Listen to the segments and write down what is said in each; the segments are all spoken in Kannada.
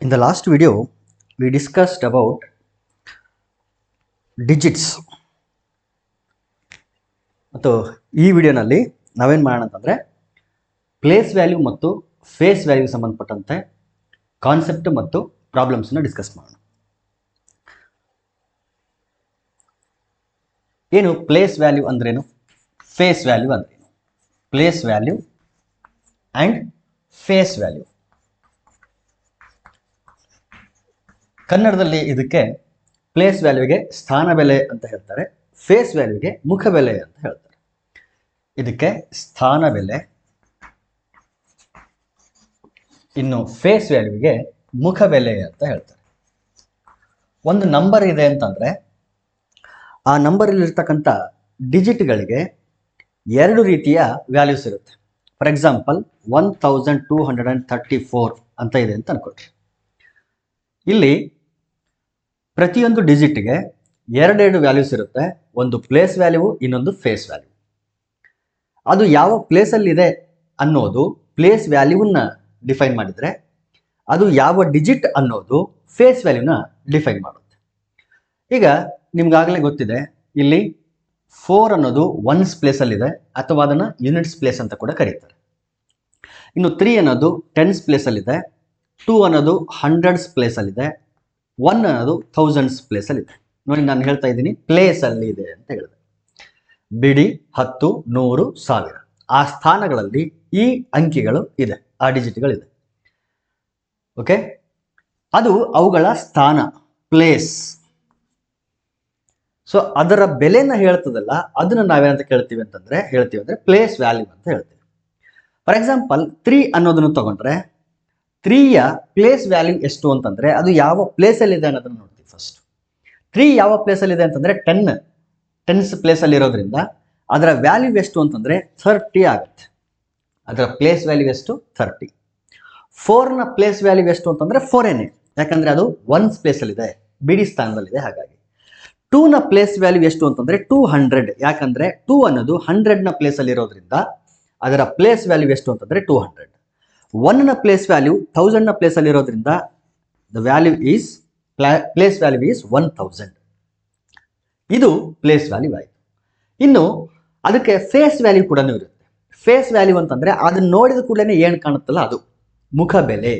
In the last video, we discussed about digits. ಮತ್ತು ಈ ವಿಡಿಯೋನಲ್ಲಿ ನಾವೇನು ಮಾಡೋಣ ಅಂತಂದರೆ ಪ್ಲೇಸ್ ವ್ಯಾಲ್ಯೂ ಮತ್ತು ಫೇಸ್ ವ್ಯಾಲ್ಯೂ ಸಂಬಂಧಪಟ್ಟಂತೆ ಕಾನ್ಸೆಪ್ಟ್ ಮತ್ತು ಪ್ರಾಬ್ಲಮ್ಸನ್ನು ಡಿಸ್ಕಸ್ ಮಾಡೋಣ. ಏನು ಪ್ಲೇಸ್ ವ್ಯಾಲ್ಯೂ ಅಂದ್ರೇನು, ಫೇಸ್ ವ್ಯಾಲ್ಯೂ ಅಂದ್ರೇನು? Place value and face value. ಕನ್ನಡದಲ್ಲಿ ಇದಕ್ಕೆ ಪ್ಲೇಸ್ ವ್ಯಾಲ್ಯೂಗೆ ಸ್ಥಾನ ಬೆಲೆ ಅಂತ ಹೇಳ್ತಾರೆ, ಫೇಸ್ ವ್ಯಾಲ್ಯೂಗೆ ಮುಖ ಬೆಲೆ ಅಂತ ಹೇಳ್ತಾರೆ. ಇದಕ್ಕೆ ಸ್ಥಾನ ಬೆಲೆ, ಇನ್ನು ಫೇಸ್ ವ್ಯಾಲ್ಯೂಗೆ ಮುಖ ಬೆಲೆ ಅಂತ ಹೇಳ್ತಾರೆ. ಒಂದು ನಂಬರ್ ಇದೆ ಅಂತಂದ್ರೆ ಆ ನಂಬರಲ್ಲಿರ್ತಕ್ಕಂಥ ಡಿಜಿಟ್ಗಳಿಗೆ ಎರಡು ರೀತಿಯ ವ್ಯಾಲ್ಯೂಸ್ ಇರುತ್ತೆ. ಫಾರ್ ಎಕ್ಸಾಂಪಲ್ 1234 ಅಂತ ಇದೆ ಅಂತ ಅನ್ಕೊಳ್ರಿ. ಇಲ್ಲಿ ಪ್ರತಿಯೊಂದು ಡಿಜಿಟ್ಗೆ ಎರಡೆರಡು ವ್ಯಾಲ್ಯೂಸ್ ಇರುತ್ತೆ, ಒಂದು ಪ್ಲೇಸ್ ವ್ಯಾಲ್ಯೂ, ಇನ್ನೊಂದು ಫೇಸ್ ವ್ಯಾಲ್ಯೂ. ಅದು ಯಾವ ಪ್ಲೇಸಲ್ಲಿದೆ ಅನ್ನೋದು ಪ್ಲೇಸ್ ವ್ಯಾಲ್ಯೂನ ಡಿಫೈನ್ ಮಾಡಿದರೆ, ಅದು ಯಾವ ಡಿಜಿಟ್ ಅನ್ನೋದು ಫೇಸ್ ವ್ಯಾಲ್ಯೂನ ಡಿಫೈನ್ ಮಾಡುತ್ತೆ. ಈಗ ನಿಮ್ಗಾಗಲೇ ಗೊತ್ತಿದೆ, ಇಲ್ಲಿ 4 ಅನ್ನೋದು ಒನ್ಸ್ ಪ್ಲೇಸಲ್ಲಿದೆ ಅಥವಾ ಅದನ್ನು ಯೂನಿಟ್ಸ್ ಪ್ಲೇಸ್ ಅಂತ ಕೂಡ ಕರೀತಾರೆ. ಇನ್ನು 3 ಅನ್ನೋದು ಟೆನ್ಸ್ ಪ್ಲೇಸಲ್ಲಿದೆ, 2 ಅನ್ನೋದು ಹಂಡ್ರೆಡ್ಸ್ ಪ್ಲೇಸಲ್ಲಿದೆ, 1 ಅನ್ನೋದು ಥೌಸಂಡ್ಸ್ ಪ್ಲೇಸಲ್ಲಿದೆ. ನೋಡಿ, ನಾನು ಹೇಳ್ತಾ ಇದ್ದೀನಿ ಪ್ಲೇಸಲ್ಲಿ ಇದೆ ಅಂತ ಹೇಳಿದೆ. ಬಿಡಿ, 10, 100, 1000 ಆ ಸ್ಥಾನಗಳಲ್ಲಿ ಈ ಅಂಕಿಗಳು ಇದೆ, ಆ ಡಿಜಿಟ್ಗಳಿದೆ. ಓಕೆ, ಅದು ಅವುಗಳ ಸ್ಥಾನ, ಪ್ಲೇಸ್. ಸೊ ಅದರ ಬೆಲೆನ ಹೇಳ್ತದಲ್ಲ, ಅದನ್ನ ನಾವೇನಂತ ಹೇಳ್ತೀವಿ ಅಂದ್ರೆ ಪ್ಲೇಸ್ ವ್ಯಾಲ್ಯೂ ಅಂತ ಹೇಳ್ತೀವಿ. ಫಾರ್ ಎಕ್ಸಾಂಪಲ್ 3 ಅನ್ನೋದನ್ನು ತಗೊಂಡ್ರೆ 3ಯ ಪ್ಲೇಸ್ ವ್ಯಾಲ್ಯೂ ಎಷ್ಟು ಅಂತಂದ್ರೆ ಅದು ಯಾವ ಪ್ಲೇಸಲ್ಲಿ ಇದೆ ಅನ್ನೋದನ್ನು ನೋಡ್ತೀವಿ. ಫಸ್ಟ್ 3 ಯಾವ ಪ್ಲೇಸಲ್ಲಿ ಇದೆ ಅಂತಂದ್ರೆ ಟೆನ್ಸ್ ಪ್ಲೇಸಲ್ಲಿ ಇರೋದ್ರಿಂದ ಅದರ ವ್ಯಾಲ್ಯೂ ಎಷ್ಟು ಅಂತಂದ್ರೆ 30 ಆಗುತ್ತೆ. ಅದರ ಪ್ಲೇಸ್ ವ್ಯಾಲ್ಯೂ ಎಷ್ಟು? 30. 4ನ ಪ್ಲೇಸ್ ವ್ಯಾಲ್ಯೂ ಎಷ್ಟು ಅಂತಂದ್ರೆ 4 ಯಾಕಂದ್ರೆ ಅದು ಒನ್ಸ್ ಪ್ಲೇಸಲ್ಲಿದೆ, ಬಿಡಿ ಸ್ಥಾನದಲ್ಲಿದೆ. ಹಾಗಾಗಿ 2ನ ಪ್ಲೇಸ್ ವ್ಯಾಲ್ಯೂ ಎಷ್ಟು ಅಂತಂದ್ರೆ 200, ಯಾಕಂದ್ರೆ 2 ಅನ್ನೋದು 100ನ ಪ್ಲೇಸಲ್ಲಿ ಇರೋದ್ರಿಂದ ಅದರ ಪ್ಲೇಸ್ ವ್ಯಾಲ್ಯೂ ಎಷ್ಟು ಅಂತಂದ್ರೆ 200. 1ನ ಪ್ಲೇಸ್ ವ್ಯಾಲ್ಯೂ 1000ನ ಪ್ಲೇಸಲ್ಲಿ ಇರೋದ್ರಿಂದ ಪ್ಲೇಸ್ ವ್ಯಾಲ್ಯೂ ಈಸ್ 1000. ಇದು ಪ್ಲೇಸ್ ವ್ಯಾಲ್ಯೂ ಆಯಿತು. ಇನ್ನು ಅದಕ್ಕೆ ಫೇಸ್ ವ್ಯಾಲ್ಯೂ ಕೂಡ ಇರುತ್ತೆ. ಫೇಸ್ ವ್ಯಾಲ್ಯೂ ಅಂತಂದ್ರೆ ಅದನ್ನ ನೋಡಿದ ಕೂಡಲೇ ಏನು ಕಾಣುತ್ತಲ್ಲ ಅದು ಮುಖ ಬೆಲೆ.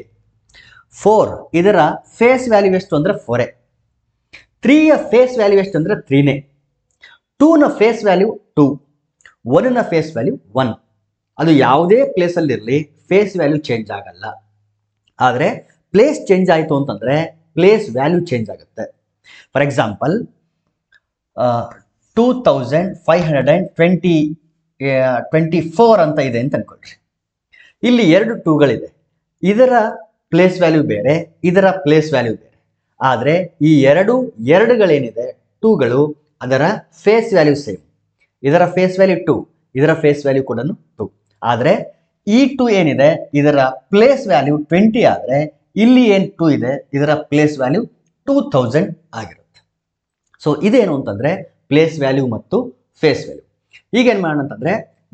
4 ಇದರ ಫೇಸ್ ವ್ಯಾಲ್ಯೂ ಎಷ್ಟು ಅಂದ್ರೆ 4. 3ಯ ಫೇಸ್ ವ್ಯಾಲ್ಯೂ ಎಷ್ಟು ಅಂದ್ರೆ 3. 2ನ ಫೇಸ್ ವ್ಯಾಲ್ಯೂ 2. 1ನ ಫೇಸ್ ವ್ಯಾಲ್ಯೂ 1. ಅದು ಯಾವುದೇ ಪ್ಲೇಸಲ್ಲಿರಲಿ ಫೇಸ್ ವ್ಯಾಲ್ಯೂ ಚೇಂಜ್ ಆಗಲ್ಲ. ಆದರೆ ಪ್ಲೇಸ್ ಚೇಂಜ್ ಆಯಿತು ಅಂತಂದ್ರೆ ಪ್ಲೇಸ್ ವ್ಯಾಲ್ಯೂ ಚೇಂಜ್ ಆಗುತ್ತೆ. ಫಾರ್ ಎಕ್ಸಾಂಪಲ್ 2524 ಅಂತ ಇದೆ ಅಂತ ಅನ್ಕೊಳ್ರಿ. ಇಲ್ಲಿ 2 2ಗಳಿದೆ, ಇದರ ಪ್ಲೇಸ್ ವ್ಯಾಲ್ಯೂ ಬೇರೆ, ಇದರ ಪ್ಲೇಸ್ ವ್ಯಾಲ್ಯೂ ಬೇರೆ. ಆದರೆ ಈ ಎರಡುಗಳೇನಿದೆ 2ಗಳು, ಅದರ ಫೇಸ್ ವ್ಯಾಲ್ಯೂ ಸೇಮ್. ಇದರ ಫೇಸ್ ವ್ಯಾಲ್ಯೂ 2, ಇದರ ಫೇಸ್ ವ್ಯಾಲ್ಯೂ ಕೂಡ 2. ಆದರೆ ಈ 2 ಏನಿದೆ ಇದರ ಪ್ಲೇಸ್ ವ್ಯಾಲ್ಯೂ 20 ಆದರೆ ಇಲ್ಲಿ ಏನು 2 ಇದೆ ಇದರ ಪ್ಲೇಸ್ ವ್ಯಾಲ್ಯೂ 2000 ಆಗಿರುತ್ತೆ. ಸೊ ಇದೇನು ಅಂತಂದ್ರೆ ಪ್ಲೇಸ್ ವ್ಯಾಲ್ಯೂ ಮತ್ತು ಫೇಸ್ ವ್ಯಾಲ್ಯೂ. ಈಗೇನು ಮಾಡೋಣ ಅಂತಂದ್ರೆ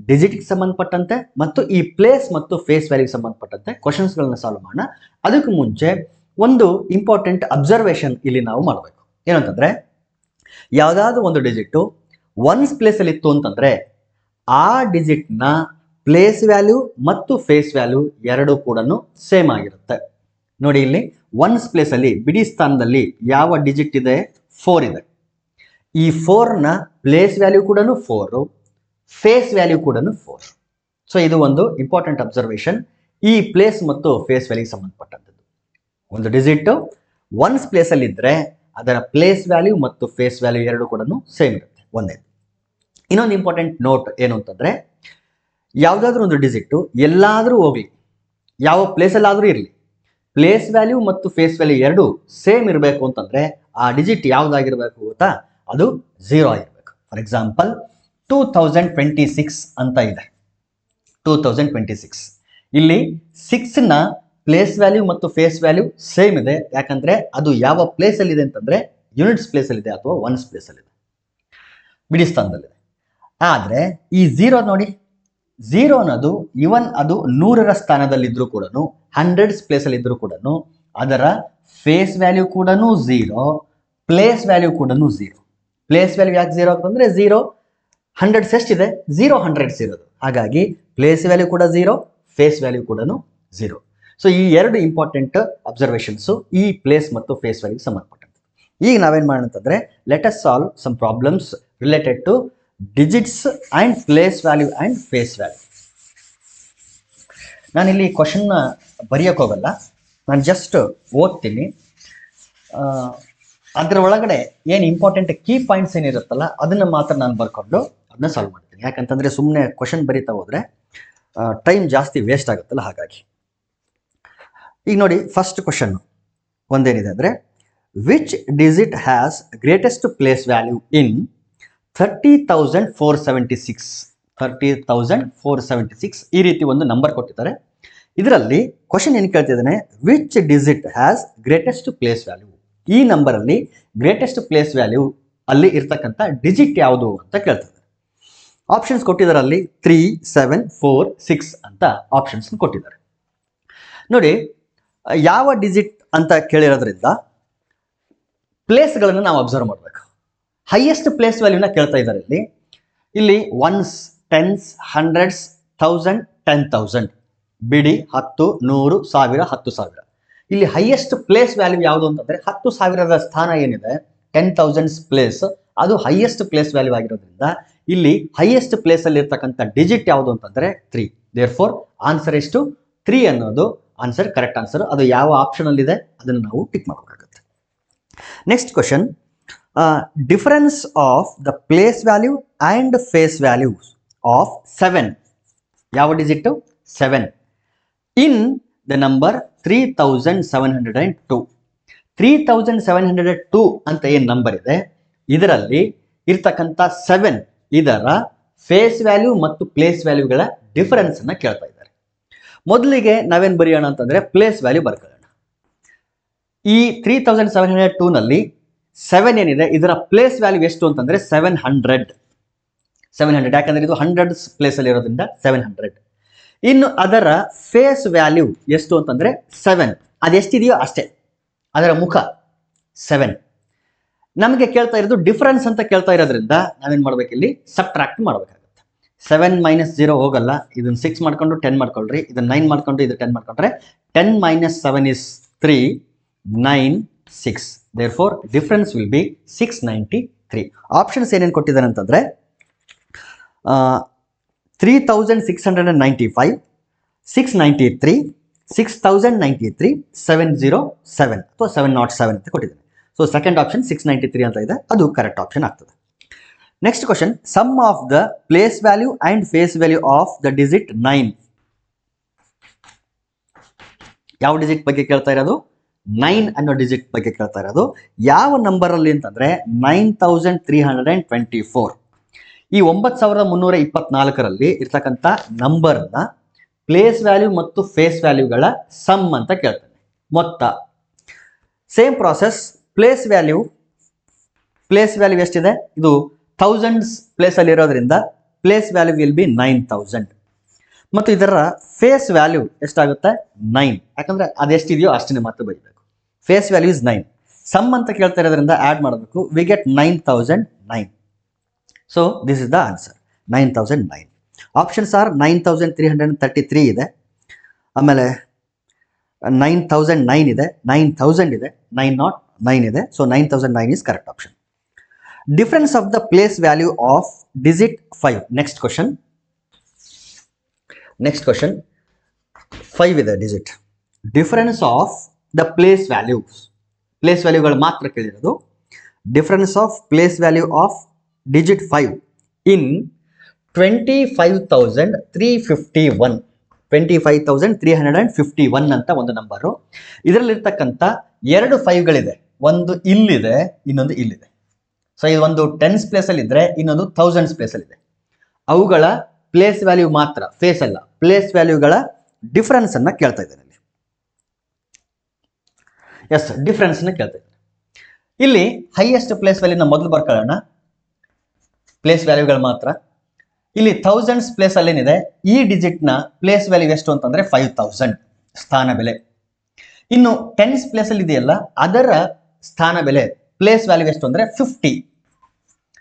ಡಿಜಿಟ್ಗೆ ಸಂಬಂಧಪಟ್ಟಂತೆ ಮತ್ತು ಈ ಪ್ಲೇಸ್ ಮತ್ತು ಫೇಸ್ ವ್ಯಾಲ್ಯೂಗೆ ಸಂಬಂಧಪಟ್ಟಂತೆ ಕ್ವಶನ್ಸ್ಗಳನ್ನ ಸಾಲ್ವ್ ಮಾಡೋಣ. ಅದಕ್ಕೂ ಮುಂಚೆ ಒಂದು ಇಂಪಾರ್ಟೆಂಟ್ ಅಬ್ಸರ್ವೇಷನ್ ಇಲ್ಲಿ ನಾವು ಮಾಡಬೇಕು. ಏನಂತಂದ್ರೆ ಯಾವುದಾದ್ರೂ ಒಂದು ಡಿಜಿಟ್ ಒನ್ಸ್ ಪ್ಲೇಸಲ್ಲಿ ಇತ್ತು ಅಂತಂದ್ರೆ ಆ ಡಿಜಿಟ್ನ ಪ್ಲೇಸ್ ವ್ಯಾಲ್ಯೂ ಮತ್ತು ಫೇಸ್ ವ್ಯಾಲ್ಯೂ ಎರಡೂ ಕೂಡ ಸೇಮ್ ಆಗಿರುತ್ತೆ. ನೋಡಿ, ಇಲ್ಲಿ ಒನ್ಸ್ ಪ್ಲೇಸಲ್ಲಿ ಬಿಡಿ ಸ್ಥಾನದಲ್ಲಿ ಯಾವ ಡಿಜಿಟ್ ಇದೆ? 4 ಇದೆ. ಈ 4ನ ಪ್ಲೇಸ್ ವ್ಯಾಲ್ಯೂ ಕೂಡ 4, ಫೇಸ್ ವ್ಯಾಲ್ಯೂ ಕೂಡ 4. ಸೊ ಇದು ಒಂದು ಇಂಪಾರ್ಟೆಂಟ್ ಅಬ್ಸರ್ವೇಷನ್ ಈ ಪ್ಲೇಸ್ ಮತ್ತು ಫೇಸ್ ವ್ಯಾಲ್ಯೂಗೆ ಸಂಬಂಧಪಟ್ಟಂಥದ್ದು. ಒಂದು ಡಿಜಿಟ್ ಒನ್ಸ್ ಪ್ಲೇಸಲ್ಲಿ ಇದ್ರೆ ಅದರ ಪ್ಲೇಸ್ ವ್ಯಾಲ್ಯೂ ಮತ್ತು ಫೇಸ್ ವ್ಯಾಲ್ಯೂ ಎರಡೂ ಕೂಡ ಸೇಮ್ ಇರುತ್ತೆ, ಒಂದೇ. ಇನ್ನೊಂದು ಇಂಪಾರ್ಟೆಂಟ್ ನೋಟ್ ಏನು ಅಂತಂದ್ರೆ ಯಾವುದಾದ್ರೂ ಒಂದು ಡಿಜಿಟ್ಟು ಎಲ್ಲಾದರೂ ಹೋಗ್ಲಿ, ಯಾವ ಪ್ಲೇಸಲ್ಲಾದರೂ ಇರಲಿ, ಪ್ಲೇಸ್ ವ್ಯಾಲ್ಯೂ ಮತ್ತು ಫೇಸ್ ವ್ಯಾಲ್ಯೂ ಎರಡು ಸೇಮ್ ಇರಬೇಕು ಅಂತಂದ್ರೆ ಆ ಡಿಜಿಟ್ ಯಾವುದಾಗಿರ್ಬೇಕು ಗೊತ್ತಾ? ಅದು 0 ಆಗಿರ್ಬೇಕು. ಫಾರ್ ಎಕ್ಸಾಂಪಲ್ 2026 ಅಂತ ಇದೆ. 2026 ಇಲ್ಲಿ 6ನ ಪ್ಲೇಸ್ ವ್ಯಾಲ್ಯೂ ಮತ್ತು ಫೇಸ್ ವ್ಯಾಲ್ಯೂ ಸೇಮ್ ಇದೆ, ಯಾಕಂದ್ರೆ ಅದು ಯಾವ ಪ್ಲೇಸಲ್ಲಿ ಇದೆ ಅಂತಂದ್ರೆ ಯೂನಿಟ್ಸ್ ಪ್ಲೇಸಲ್ಲಿದೆ ಅಥವಾ ಒನ್ಸ್ ಪ್ಲೇಸಲ್ಲಿದೆ, ಬಿಡಿ ಸ್ಥಾನದಲ್ಲಿದೆ. ಆದರೆ ಈ 0 ನೋಡಿ, 0 ಅನ್ನೋದು ಇವನ್ ಅದು 100ರ ಸ್ಥಾನದಲ್ಲಿದ್ದರೂ ಕೂಡ, ಹಂಡ್ರೆಡ್ಸ್ ಪ್ಲೇಸಲ್ಲಿ ಇದ್ರೂ ಕೂಡ ಅದರ ಫೇಸ್ ವ್ಯಾಲ್ಯೂ ಕೂಡ ಝೀರೋ, ಪ್ಲೇಸ್ ವ್ಯಾಲ್ಯೂ ಕೂಡ ಝೀರೋ. ಪ್ಲೇಸ್ ವ್ಯಾಲ್ಯೂ ಯಾಕೆ ಝೀರೋ ಆಗ್ತಂದ್ರೆ ಝೀರೋ ಹಂಡ್ರೆಡ್ಸ್ ಎಷ್ಟಿದೆ, 0 100s ಇರೋದು. ಹಾಗಾಗಿ ಪ್ಲೇಸ್ ವ್ಯಾಲ್ಯೂ ಕೂಡ ಝೀರೋ, ಫೇಸ್ ವ್ಯಾಲ್ಯೂ ಕೂಡ ಝೀರೋ. ಸೊ ಈ ಎರಡು ಇಂಪಾರ್ಟೆಂಟ್ ಅಬ್ಸರ್ವೇಷನ್ಸು ಈ ಪ್ಲೇಸ್ ಮತ್ತು ಫೇಸ್ ವ್ಯಾಲ್ಯೂಗೆ ಸಂಬಂಧಪಟ್ಟಂತೆ. ಈಗ ನಾವೇನು ಮಾಡೋಣ ಅಂತಂದ್ರೆ, let us solve some problems related to digits and place value and face value. ನಾನಿಲ್ಲಿ ಕ್ವಶನ್ನ ಬರೆಯೋಕೆ ಹೋಗಲ್ಲ, ನಾನು ಜಸ್ಟ್ ಓದ್ತೀನಿ. ಅದರ ಒಳಗಡೆ ಏನು ಇಂಪಾರ್ಟೆಂಟ್ ಕೀ ಪಾಯಿಂಟ್ಸ್ ಏನಿರುತ್ತಲ್ಲ ಅದನ್ನು ಮಾತ್ರ ನಾನು ಬರ್ಕೊಂಡು ಅದನ್ನ ಸಾಲ್ವ್ ಮಾಡ್ತೀನಿ. ಯಾಕಂತಂದರೆ ಸುಮ್ಮನೆ ಕ್ವಶನ್ ಬರೀತಾ ಹೋದರೆ ಟೈಮ್ ಜಾಸ್ತಿ ವೇಸ್ಟ್ ಆಗುತ್ತಲ್ಲ, ಹಾಗಾಗಿ. ಈಗ ನೋಡಿ, ಫಸ್ಟ್ ಕ್ವಶನ್ ಒಂದೇನಿದೆ ಅಂದರೆ, which digit has greatest place value ಇನ್ 30,476? 30,476 ಈ ರೀತಿ ಒಂದು ನಂಬರ್ ಕೊಟ್ಟಿದ್ದಾರೆ. ಇದರಲ್ಲಿ ಕ್ವಶನ್ ಏನು ಕೇಳ್ತಿದ್ದಾನೆ, which digit has greatest place value? ಈ ನಂಬರಲ್ಲಿ ಗ್ರೇಟೆಸ್ಟ್ ಪ್ಲೇಸ್ ವ್ಯಾಲ್ಯೂ ಅಲ್ಲಿ ಇರ್ತಕ್ಕಂಥ ಡಿಜಿಟ್ ಯಾವುದು ಅಂತ ಕೇಳ್ತಾರೆ. ಆಪ್ಷನ್ಸ್ ಕೊಟ್ಟಿದ್ದಾರೆ, ಅಲ್ಲಿ 3, 7, 4, 6 ಅಂತ ಆಪ್ಷನ್ಸ್ ಕೊಟ್ಟಿದ್ದಾರೆ. ನೋಡಿ, ಯಾವ ಡಿಜಿಟ್ ಅಂತ ಕೇಳಿರೋದ್ರಿಂದ ಪ್ಲೇಸ್ಗಳನ್ನು ನಾವು ಅಬ್ಸರ್ವ್ ಮಾಡಬೇಕು. ಹೈಯೆಸ್ಟ್ ಪ್ಲೇಸ್ ವ್ಯಾಲ್ಯೂನ ಕೇಳ್ತಾ ಇದ್ದಾರೆ ಇಲ್ಲಿ ಒನ್ಸ್, ಟೆನ್ಸ್, ಹಂಡ್ರೆಡ್ಸ್, 1000, 10,000 ಬಿಡಿ, 10, 100, 1000, 10,000. ಇಲ್ಲಿ ಹೈಯೆಸ್ಟ್ ಪ್ಲೇಸ್ ವ್ಯಾಲ್ಯೂ ಯಾವುದು ಅಂತಂದ್ರೆ 10,000ದ ಸ್ಥಾನ ಏನಿದೆ, 10,000 ಪ್ಲೇಸ್, ಅದು ಹೈಯೆಸ್ಟ್ ಪ್ಲೇಸ್ ವ್ಯಾಲ್ಯೂ ಆಗಿರೋದ್ರಿಂದ ಇಲ್ಲಿ ಹೈಯೆಸ್ಟ್ ಪ್ಲೇಸ್ ಅಲ್ಲಿ ಇರ್ತಕ್ಕಂಥ ಡಿಜಿಟ್ ಯಾವುದು ಅಂತಂದ್ರೆ 3. ದೇರ್ಫೋರ್ ಆನ್ಸರ್ ಎಷ್ಟು? 3 ಅನ್ನೋದು ಆನ್ಸರ್, ಕರೆಕ್ಟ್ ಆನ್ಸರ್. ಅದು ಯಾವ ಆಪ್ಷನ್ ಅಲ್ಲಿ ಇದೆ ಅದನ್ನು ನಾವು ಟಿಕ್ ಮಾಡಬೇಕಾಗುತ್ತೆ. Next question, difference of the place value and face values of 7. ಯಾವ ಡಿಜಿಟ್? 7 in the number 3,702. 3,702 ಅಂತ ಏನು ನಂಬರ್ ಇದೆ, ಇದರಲ್ಲಿ ಇರ್ತಕ್ಕಂಥ 7 ಇದರ ಫೇಸ್ ವ್ಯಾಲ್ಯೂ ಮತ್ತು ಪ್ಲೇಸ್ ವ್ಯಾಲ್ಯೂಗಳ ಡಿಫರೆನ್ಸ್ ಅನ್ನ ಕೇಳ್ತಾ ಇದ್ದಾರೆ. ಮೊದಲಿಗೆ ನಾವೇನು ಬರೆಯೋಣ ಅಂತಂದ್ರೆ, ಪ್ಲೇಸ್ ವ್ಯಾಲ್ಯೂ ಬರ್ಕೊಳ್ಳೋಣ. ಈ 3,702 ನಲ್ಲಿ 7 ಏನಿದೆ, ಇದರ ಪ್ಲೇಸ್ ವ್ಯಾಲ್ಯೂ ಎಷ್ಟು ಅಂತಂದ್ರೆ 700. ಯಾಕಂದ್ರೆ ಇದು 100 ಪ್ಲೇಸ್ ಅಲ್ಲಿ ಇರೋದ್ರಿಂದ 700. ಇನ್ನು ಅದರ ಫೇಸ್ ವ್ಯಾಲ್ಯೂ ಎಷ್ಟು ಅಂತಂದ್ರೆ 7. ಅದೆಷ್ಟಿದೆಯೋ ಅಷ್ಟೇ, ಅದರ ಮುಖ 7. ನಮಗೆ ಕೇಳ್ತಾ ಇರೋದು ಡಿಫರೆನ್ಸ್ ಅಂತ ಕೇಳ್ತಾ ಇರೋದ್ರಿಂದ ನಾವೇನು ಮಾಡ್ಬೇಕು, ಇಲ್ಲಿ ಸಬ್ಟ್ರಾಕ್ಟ್ ಮಾಡಬೇಕಾಗುತ್ತೆ. 7 - 0 ಹೋಗಲ್ಲ, ಇದನ್ನ 6 ಮಾಡ್ಕೊಂಡು 10 ಮಾಡ್ಕೊಳ್ರಿ, ಇದನ್ನ 9 ಮಾಡ್ಕೊಂಡು ಇದು 10 ಮಾಡ್ಕೊಂಡ್ರೆ 10 - 7 is 3, 9, 6. Therefore difference will be 693. Options ಏನೇನು ಕೊಟ್ಟಿದ್ದಾರೆ ಅಂತಂದ್ರೆ 3,695, 693, 6,093, 707 ಅಥವಾ 707 ಅಂತ ಕೊಟ್ಟಿದ್ದಾರೆ. ಸೊ ಸೆಕೆಂಡ್ ಆಪ್ಷನ್ 693 ಅಂತ ಇದೆ, ಅದು ಕರೆಕ್ಟ್ ಆಪ್ಷನ್ ಆಗ್ತದೆ. Next question, sum of the place value and face value of the digit 9. ಯಾವ ಡಿಜಿಟ್ ಬಗ್ಗೆ ಕೇಳ್ತಾ ಇರೋದು? 9 ಅನ್ನೋ ಡಿಜಿಟ್ ಬಗ್ಗೆ ಕೇಳ್ತಾ ಇರೋದು. ಯಾವ ನಂಬರ್ ಅಲ್ಲಿ ಅಂತಂದ್ರೆ 9,324. ಈ 9,324ರಲ್ಲಿ ಇರ್ತಕ್ಕಂಥ ನಂಬರ್ನ ಪ್ಲೇಸ್ ವ್ಯಾಲ್ಯೂ ಮತ್ತು ಫೇಸ್ ವ್ಯಾಲ್ಯೂಗಳ ಸಮ್ ಅಂತ ಕೇಳ್ತಾನೆ, ಮೊತ್ತ. ಸೇಮ್ ಪ್ರಾಸೆಸ್, ಪ್ಲೇಸ್ ವ್ಯಾಲ್ಯೂ ಎಷ್ಟಿದೆ, ಇದು ಥೌಸಂಡ್ಸ್ ಪ್ಲೇಸ್ ಅಲ್ಲಿ ಇರೋದ್ರಿಂದ ಪ್ಲೇಸ್ ವ್ಯಾಲ್ಯೂ ವಿಲ್ ಬಿ 9,000. ಮತ್ತು ಇದರ ಫೇಸ್ ವ್ಯಾಲ್ಯೂ ಎಷ್ಟಾಗುತ್ತೆ? 9. ಯಾಕಂದ್ರೆ ಅದೆಷ್ಟಿದೆಯೋ ಅಷ್ಟನ್ನೇ ಮಾತ್ರ ಬರೀಬೇಕು. Face value is 9. ಸಮ್ ಅಂತ ಕೇಳ್ತಾ ಇರೋದ್ರಿಂದ ಆ್ಯಡ್ ಮಾಡಬೇಕು. We get 9,009. So this is the answer, 9,009. Options are 9,333 ಇದೆ, ಆಮೇಲೆ 9,009 ಇದೆ, 9,000 ಇದೆ, 909 ಇದೆ. So 9,009 is correct option. Difference of the place value of digit 5. Next question 5 ಇದೆ digit. Difference of the place ವ್ಯಾಲ್ಯೂಗಳು ಮಾತ್ರ ಕೇಳಿರೋದು. Difference of place value of digit 5 in 25,351. 25,351 ಅಂತ ಒಂದು ನಂಬರು. ಇದರಲ್ಲಿರ್ತಕ್ಕಂಥ 2 5ಗಳಿದೆ, ಒಂದು ಇಲ್ಲಿದೆ, ಇನ್ನೊಂದು ಇಲ್ಲಿದೆ. ಸೊ ಇದು ಒಂದು 10s ಪ್ಲೇಸ್ ಅಲ್ಲಿ ಇದ್ರೆ, ಇನ್ನೊಂದು 1000s ಪ್ಲೇಸ್ ಅಲ್ಲಿ ಇದೆ. ಅವುಗಳ ಪ್ಲೇಸ್ ವ್ಯಾಲ್ಯೂ ಮಾತ್ರ, ಫೇಸ್ ಅಲ್ಲ, ಪ್ಲೇಸ್ ವ್ಯಾಲ್ಯೂಗಳ ಡಿಫರೆನ್ಸ್ ಅನ್ನ ಕೇಳ್ತಾ ಇದ್ದೇನೆ ಇಲ್ಲಿ. ಎಸ್, ಡಿಫರೆನ್ಸ್ ನ ಕೇಳ್ತಾ ಇದ್ದೇನೆ. ಇಲ್ಲಿ ಹೈಯೆಸ್ಟ್ ಪ್ಲೇಸ್ ವ್ಯಾಲ್ಯೂನ ಮೊದಲು ಬರ್ಕೊಳ್ಳೋಣ, ಪ್ಲೇಸ್ ವ್ಯಾಲ್ಯೂಗಳು ಮಾತ್ರ. ಇಲ್ಲಿ 1000s ಪ್ಲೇಸ್ ಅಲ್ಲಿ ಏನಿದೆ, ಈ ಡಿಜಿಟ್ ನ ಪ್ಲೇಸ್ ವ್ಯಾಲ್ಯೂ ಎಷ್ಟು ಅಂತಂದ್ರೆ 5,000 ಸ್ಥಾನ ಬೆಲೆ. ಇನ್ನು ಟೆನ್ಸ್ ಪ್ಲೇಸ್ ಅಲ್ಲಿ ಇದೆಯಲ್ಲ ಅದರ ಸ್ಥಾನ ಬೆಲೆ ಪ್ಲೇಸ್ ವ್ಯಾಲ್ಯೂ ಎಷ್ಟು ಅಂದ್ರೆ 50.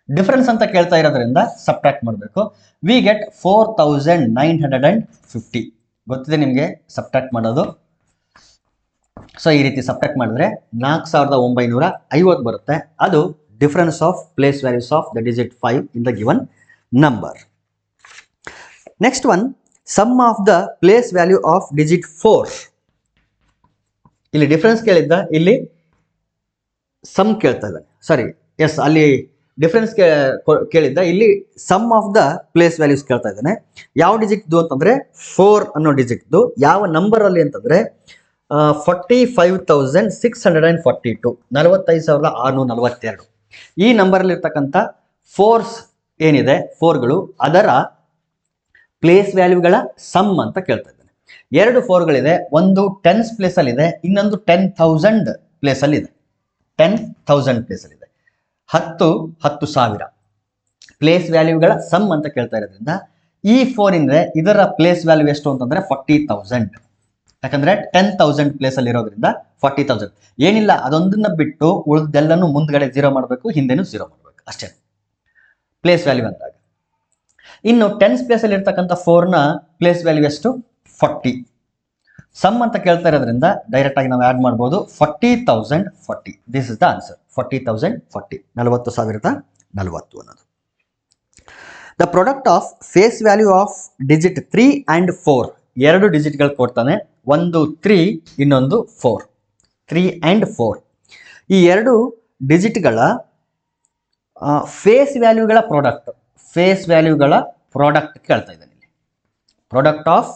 ಡಿಫರೆನ್ಸ್ ಅಂತ ಕೇಳ್ತಾ ಇರೋದ್ರಿಂದ ಸಬ್ಟ್ರಾಕ್ಟ್ ಮಾಡಬೇಕು. We get 4950. ಗೊತ್ತಿದೆ ನಿಮಗೆ ಸಬ್ಟ್ರಾಕ್ಟ್ ಮಾಡೋದು. ಸೊ ಈ ರೀತಿ ಸಬ್ಟ್ರಾಕ್ಟ್ ಮಾಡಿದ್ರೆ 4950 ಬರುತ್ತೆ. ಅದು difference of place values of the digit 5 in the given number. Next one, sum of the place value of digit 4. ಇಲ್ಲಿ ಡಿಫರೆನ್ಸ್ ಕೇಳಿದ್ದ, ಇಲ್ಲಿ ಸಮ್ ಕೇಳ್ತಾ ಇದ್ದಾನೆ. ಸಾರಿ, ಎಸ್, ಅಲ್ಲಿ ಡಿಫರೆನ್ಸ್ ಕೇಳಿದ್ದ, ಇಲ್ಲಿ sum of the place values ಕೇಳ್ತಾ ಇದ್ದಾನೆ. ಯಾವ ಡಿಜಿಟ್ದು ಅಂತಂದ್ರೆ 4 ಅನ್ನೋ ಡಿಜಿಟ್ದು ಯಾವ ನಂಬರ್ ಅಲ್ಲಿ ಅಂತಂದ್ರೆ 45,642, 45,642. ಈ ನಂಬರ್ ಅಲ್ಲಿ ಇರ್ತಕ್ಕಂಥ ಫೋರ್ಸ್ ಏನಿದೆ, ಫೋರ್ಗಳು, ಅದರ ಪ್ಲೇಸ್ ವ್ಯಾಲ್ಯೂಗಳ ಸಮ್ ಅಂತ ಕೇಳ್ತಾ ಇದ್ದಾನೆ. 2 ಫೋರ್ಗಳಿದೆ, ಒಂದು 10s ಪ್ಲೇಸ್ ಅಲ್ಲಿ ಇದೆ, ಇನ್ನೊಂದು 10,000 ಪ್ಲೇಸ್ ಅಲ್ಲಿ ಇದೆ. 10,000 ಪ್ಲೇಸ್ ಅಲ್ಲಿ ಇದೆ. 10,000 ಪ್ಲೇಸ್ ವ್ಯಾಲ್ಯೂಗಳ ಸಮ್ ಅಂತ ಕೇಳ್ತಾ ಇರೋದ್ರಿಂದ ಈ 4 ಇಂದ್ರೆ ಇದರ ಪ್ಲೇಸ್ ವ್ಯಾಲ್ಯೂ ಎಷ್ಟು ಅಂತಂದ್ರೆ 40,000. ಯಾಕಂದ್ರೆ 10,000 ಪ್ಲೇಸ್ ಅಲ್ಲಿ ಇರೋದ್ರಿಂದ 40,000. ಏನಿಲ್ಲ, ಅದೊಂದನ್ನ ಬಿಟ್ಟು ಉಳಿದೆಲ್ಲನೂ ಮುಂದ್ಗಡೆ 0 ಮಾಡಬೇಕು, ಹಿಂದೆನೂ 0 ಮಾಡಬೇಕು, ಅಷ್ಟೇ ಪ್ಲೇಸ್ ವ್ಯಾಲ್ಯೂ ಅಂದಾಗ. ಇನ್ನು 10s ಪ್ಲೇಸ್ ಅಲ್ಲಿ ಇರ್ತಕ್ಕಂಥ 4ನ ಪ್ಲೇಸ್ ವ್ಯಾಲ್ಯೂ ಎಷ್ಟು 40. ಸಮ್ ಅಂತ ಕೇಳ್ತಾ ಇರೋದ್ರಿಂದ ಡೈರೆಕ್ಟ್ ಆಗಿ ನಾವು ಆಡ್ ಮಾಡಬಹುದು 40,040. This is the answer. 40,040, 40,040 ಅನ್ನೋದು. The product of face value of digit 3 and 4, 2 ಡಿಜಿಟ್ಗಳು ಕೊಡ್ತಾನೆ, ಒಂದು 3, ಇನ್ನೊಂದು 4. 3 and 4 ಈ 2 ಡಿಜಿಟ್ಗಳ ಫೇಸ್ ವ್ಯಾಲ್ಯೂಗಳ ಪ್ರಾಡಕ್ಟ್, ಫೇಸ್ ವ್ಯಾಲ್ಯೂಗಳ ಪ್ರಾಡಕ್ಟ್ ಕೇಳ್ತಾ ಇದ್ದಾನೆ ಇಲ್ಲಿ. Product of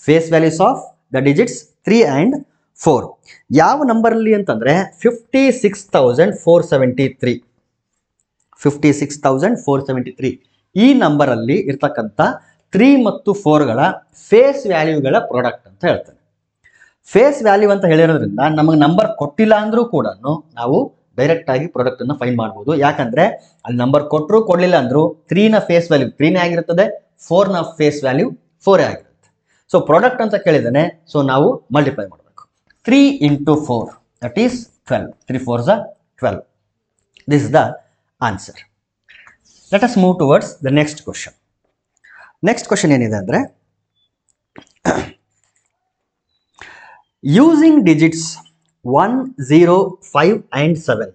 face values of the digits 3 and 4 ಯಾವ ನಂಬರ್ ಅಲ್ಲಿ ಅಂತಂದ್ರೆ 56,473. 56,473 ಈ ನಂಬರ್ ಅಲ್ಲಿ ಇರ್ತಕ್ಕಂಥ 3 ಮತ್ತು 4ಗಳ ಫೇಸ್ ವ್ಯಾಲ್ಯೂಗಳ ಪ್ರಾಡಕ್ಟ್ ಅಂತ ಹೇಳ್ತಾನೆ. ಫೇಸ್ ವ್ಯಾಲ್ಯೂ ಅಂತ ಹೇಳಿರೋದ್ರಿಂದ ನಮಗೆ ನಂಬರ್ ಕೊಟ್ಟಿಲ್ಲ ಅಂದ್ರೂ ಕೂಡ ನಾವು ಡೈರೆಕ್ಟ್ ಆಗಿ ಪ್ರಾಡಕ್ಟ್ ಅನ್ನ ಫೈಂಡ್ ಮಾಡಬಹುದು. ಯಾಕಂದ್ರೆ ಅಲ್ಲಿ ನಂಬರ್ ಕೊಟ್ಟರು ಕೊಡ್ಲಿಲ್ಲ ಅಂದ್ರೂ 3ನ ಫೇಸ್ ವ್ಯಾಲ್ಯೂ 3ನೇ ಆಗಿರುತ್ತದೆ, 4ನ ಫೇಸ್ ವ್ಯಾಲ್ಯೂ 4 ಆಗಿರುತ್ತೆ. ಸೊ ಪ್ರಾಡಕ್ಟ್ ಅಂತ ಕೇಳಿದಾನೆ, ಸೊ ನಾವು ಮಲ್ಟಿಪ್ಲೈ ಮಾಡಬೇಕು. 3 into 4 that is 12. 3 4s are 12. This is the answer. Let us move towards the next question. Next question ಏನಿದೆ ಅಂದ್ರೆ ಯೂಸಿಂಗ್ ಡಿಜಿಟ್ಸ್ 1, 0, 5 and 7.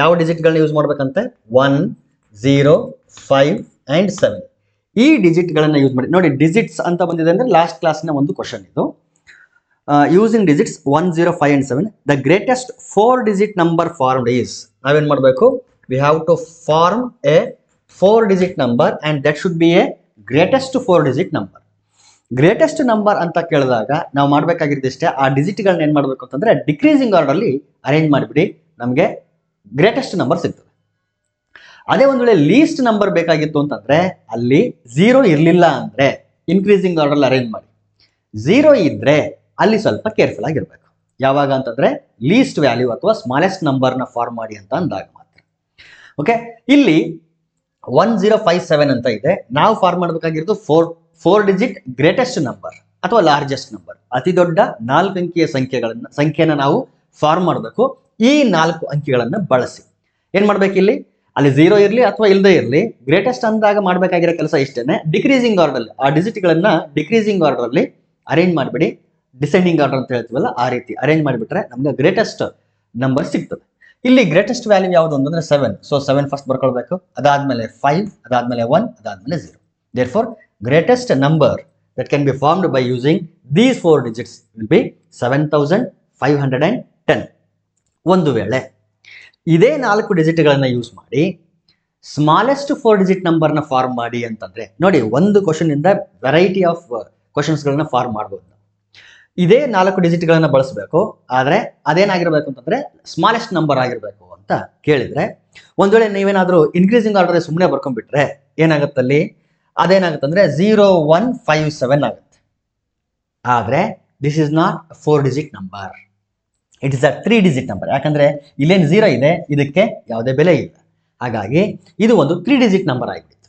ಯಾವ ಡಿಜಿಟ್ಗಳನ್ನ ಯೂಸ್ ಮಾಡ್ಬೇಕಂತೆ 1, 0, 5 and 7. ಈ ಡಿಜಿಟ್ಗಳನ್ನ ಯೂಸ್ ಮಾಡಿ. ನೋಡಿ, ಡಿಜಿಟ್ಸ್ ಅಂತ ಬಂದಿದೆ ಅಂದ್ರೆ ಲಾಸ್ಟ್ ಕ್ಲಾಸ್ನ ಒಂದು ಕ್ವಶನ್ ಇದು. Using digits 1, 0, 5 and 7, the greatest 4 digit number formed is. ನಾವೇನ್ ಮಾಡಬೇಕು, we have to form a 4 digit number and that should be a greatest 4 digit number. Greatest number ಅಂತ ಕೇಳಿದಾಗ ನಾವು ಮಾಡಬೇಕಾಗಿರೋದಿಷ್ಟೇ, ಆ ಡಿಜಿಟ್ಗಳನ್ನ ಏನು ಮಾಡಬೇಕು ಅಂತಂದ್ರೆ ಡಿಕ್ರೀಸಿಂಗ್ ಆರ್ಡರ್ ಅಲ್ಲಿ ಅರೇಂಜ್ ಮಾಡಿಬಿಡಿ, ನಮಗೆ ಗ್ರೇಟೆಸ್ಟ್ ನಂಬರ್ ಸಿಗ್ತದೆ. ಅದೇ ಒಂದು ವೇಳೆ ಲೀಸ್ಟ್ ನಂಬರ್ ಬೇಕಾಗಿತ್ತು ಅಂತಂದ್ರೆ ಅಲ್ಲಿ 0 ಇರಲಿಲ್ಲ ಅಂದ್ರೆ ಇನ್ಕ್ರೀಸಿಂಗ್ ಆರ್ಡರ್ ಅಲ್ಲಿ ಅರೇಂಜ್ ಮಾಡಿ. 0 ಇದ್ರೆ ಅಲ್ಲಿ ಸ್ವಲ್ಪ ಕೇರ್ಫುಲ್ ಆಗಿರ್ಬೇಕು. ಯಾವಾಗ ಅಂತಂದ್ರೆ ಲೀಸ್ಟ್ ವ್ಯಾಲ್ಯೂ ಅಥವಾ ಸ್ಮಾಲೆಸ್ಟ್ ನಂಬರ್ನ ಫಾರ್ಮ್ ಮಾಡಿ ಅಂತ ಅಂದಾಗ ಮಾತ್ರ. ಓಕೆ, ಇಲ್ಲಿ 1057 ಅಂತ ಇದೆ. ನಾವು ಫಾರ್ಮ್ ಮಾಡಬೇಕಾಗಿರೋದು 4 digit ಗ್ರೇಟೆಸ್ಟ್ ನಂಬರ್ ಅಥವಾ ಲಾರ್ಜೆಸ್ಟ್ ನಂಬರ್. ಅತಿ ದೊಡ್ಡ 4 ಅಂಕಿಯ ಸಂಖ್ಯೆನ ನಾವು ಫಾರ್ಮ್ ಮಾಡಬೇಕು. ಈ 4 ಅಂಕಿಗಳನ್ನ ಬಳಸಿ ಏನ್ ಮಾಡ್ಬೇಕು, ಇಲ್ಲಿ ಅಲ್ಲಿ 0 ಇರಲಿ ಅಥವಾ ಇಲ್ಲದೆ ಇರಲಿ, ಗ್ರೇಟೆಸ್ಟ್ ಅಂದಾಗ ಮಾಡಬೇಕಾಗಿರೋ ಕೆಲಸ ಇಷ್ಟೇನೆ. ಡಿಕ್ರೀಸಿಂಗ್ ಆರ್ಡರ್ ಅಲ್ಲಿ ಆ ಡಿಜಿಟ್ಗಳನ್ನ ಡಿಕ್ರೀಸಿಂಗ್ ಆರ್ಡರ್ ಅಲ್ಲಿ ಅರೇಂಜ್ ಮಾಡಿಬಿಡಿ. ಡಿಸೆಂಡಿಂಗ್ ಆರ್ಡರ್ ಅಂತ ಹೇಳ್ತೀವಲ್ಲ, ಆ ರೀತಿ ಅರೇಂಜ್ ಮಾಡಿಬಿಟ್ರೆ ನಮ್ಗೆ ಗ್ರೇಟೆಸ್ಟ್ ನಂಬರ್ ಸಿಗ್ತದೆ. ಇಲ್ಲಿ ಗ್ರೇಟೆಸ್ಟ್ ವ್ಯಾಲ್ಯೂ ಯಾವುದು ಅಂತಂದ್ರೆ 7. ಸೊ 7 ಫಸ್ಟ್ ಬರ್ಕೊಳ್ಬೇಕು, ಅದಾದ್ಮೇಲೆ 5, ಅದಾದ್ಮೇಲೆ 1, ಅದಾದ್ಮೇಲೆ 0. therefore greatest number that can be formed by using these 4 digits will be 7510. ಒಂದು ವೇಳೆ ಇದೇ 4 ಡಿಜಿಟ್ಗಳನ್ನ ಯೂಸ್ ಮಾಡಿ ಸ್ಮಾಲೆಸ್ಟ್ 4 digit ನಂಬರ್ನ ಫಾರ್ಮ್ ಮಾಡಿ ಅಂತಂದ್ರೆ, ನೋಡಿ, ಒಂದು ಕ್ವಶನ್ ಇಂದ ವೆರೈಟಿ ಆಫ್ ಕ್ವಶನ್ಸ್ಗಳನ್ನ ಫಾರ್ಮ್ ಮಾಡಬಹುದು. ಇದೇ 4 ಡಿಜಿಟ್ಗಳನ್ನ ಬಳಸಬೇಕು, ಆದ್ರೆ ಅದೇನಾಗಿರ್ಬೇಕು ಅಂತಂದ್ರೆ ಸ್ಮಾಲೆಸ್ಟ್ ನಂಬರ್ ಆಗಿರ್ಬೇಕು ಅಂತ ಕೇಳಿದ್ರೆ, ಒಂದ್ ವೇಳೆ ನೀವೇನಾದ್ರೂ ಇನ್ಕ್ರೀಸಿಂಗ್ ಆರ್ಡರ್ ಸುಮ್ಮನೆ ಬರ್ಕೊಂಡ್ಬಿಟ್ರೆ ಏನಾಗುತ್ತಲ್ಲಿ, ಅದೇನಾಗುತ್ತಂದ್ರೆ 0157 ಆಗುತ್ತೆ. ಆದ್ರೆ this is not 4 digit number, it is a 3 digit number. ಯಾಕಂದ್ರೆ ಇಲ್ಲೇನು 0 ಇದೆ, ಇದಕ್ಕೆ ಯಾವುದೇ ಬೆಲೆ ಇಲ್ಲ. ಹಾಗಾಗಿ ಇದು ಒಂದು 3 digit ನಂಬರ್ ಆಗಿಬಿಟ್ಟು.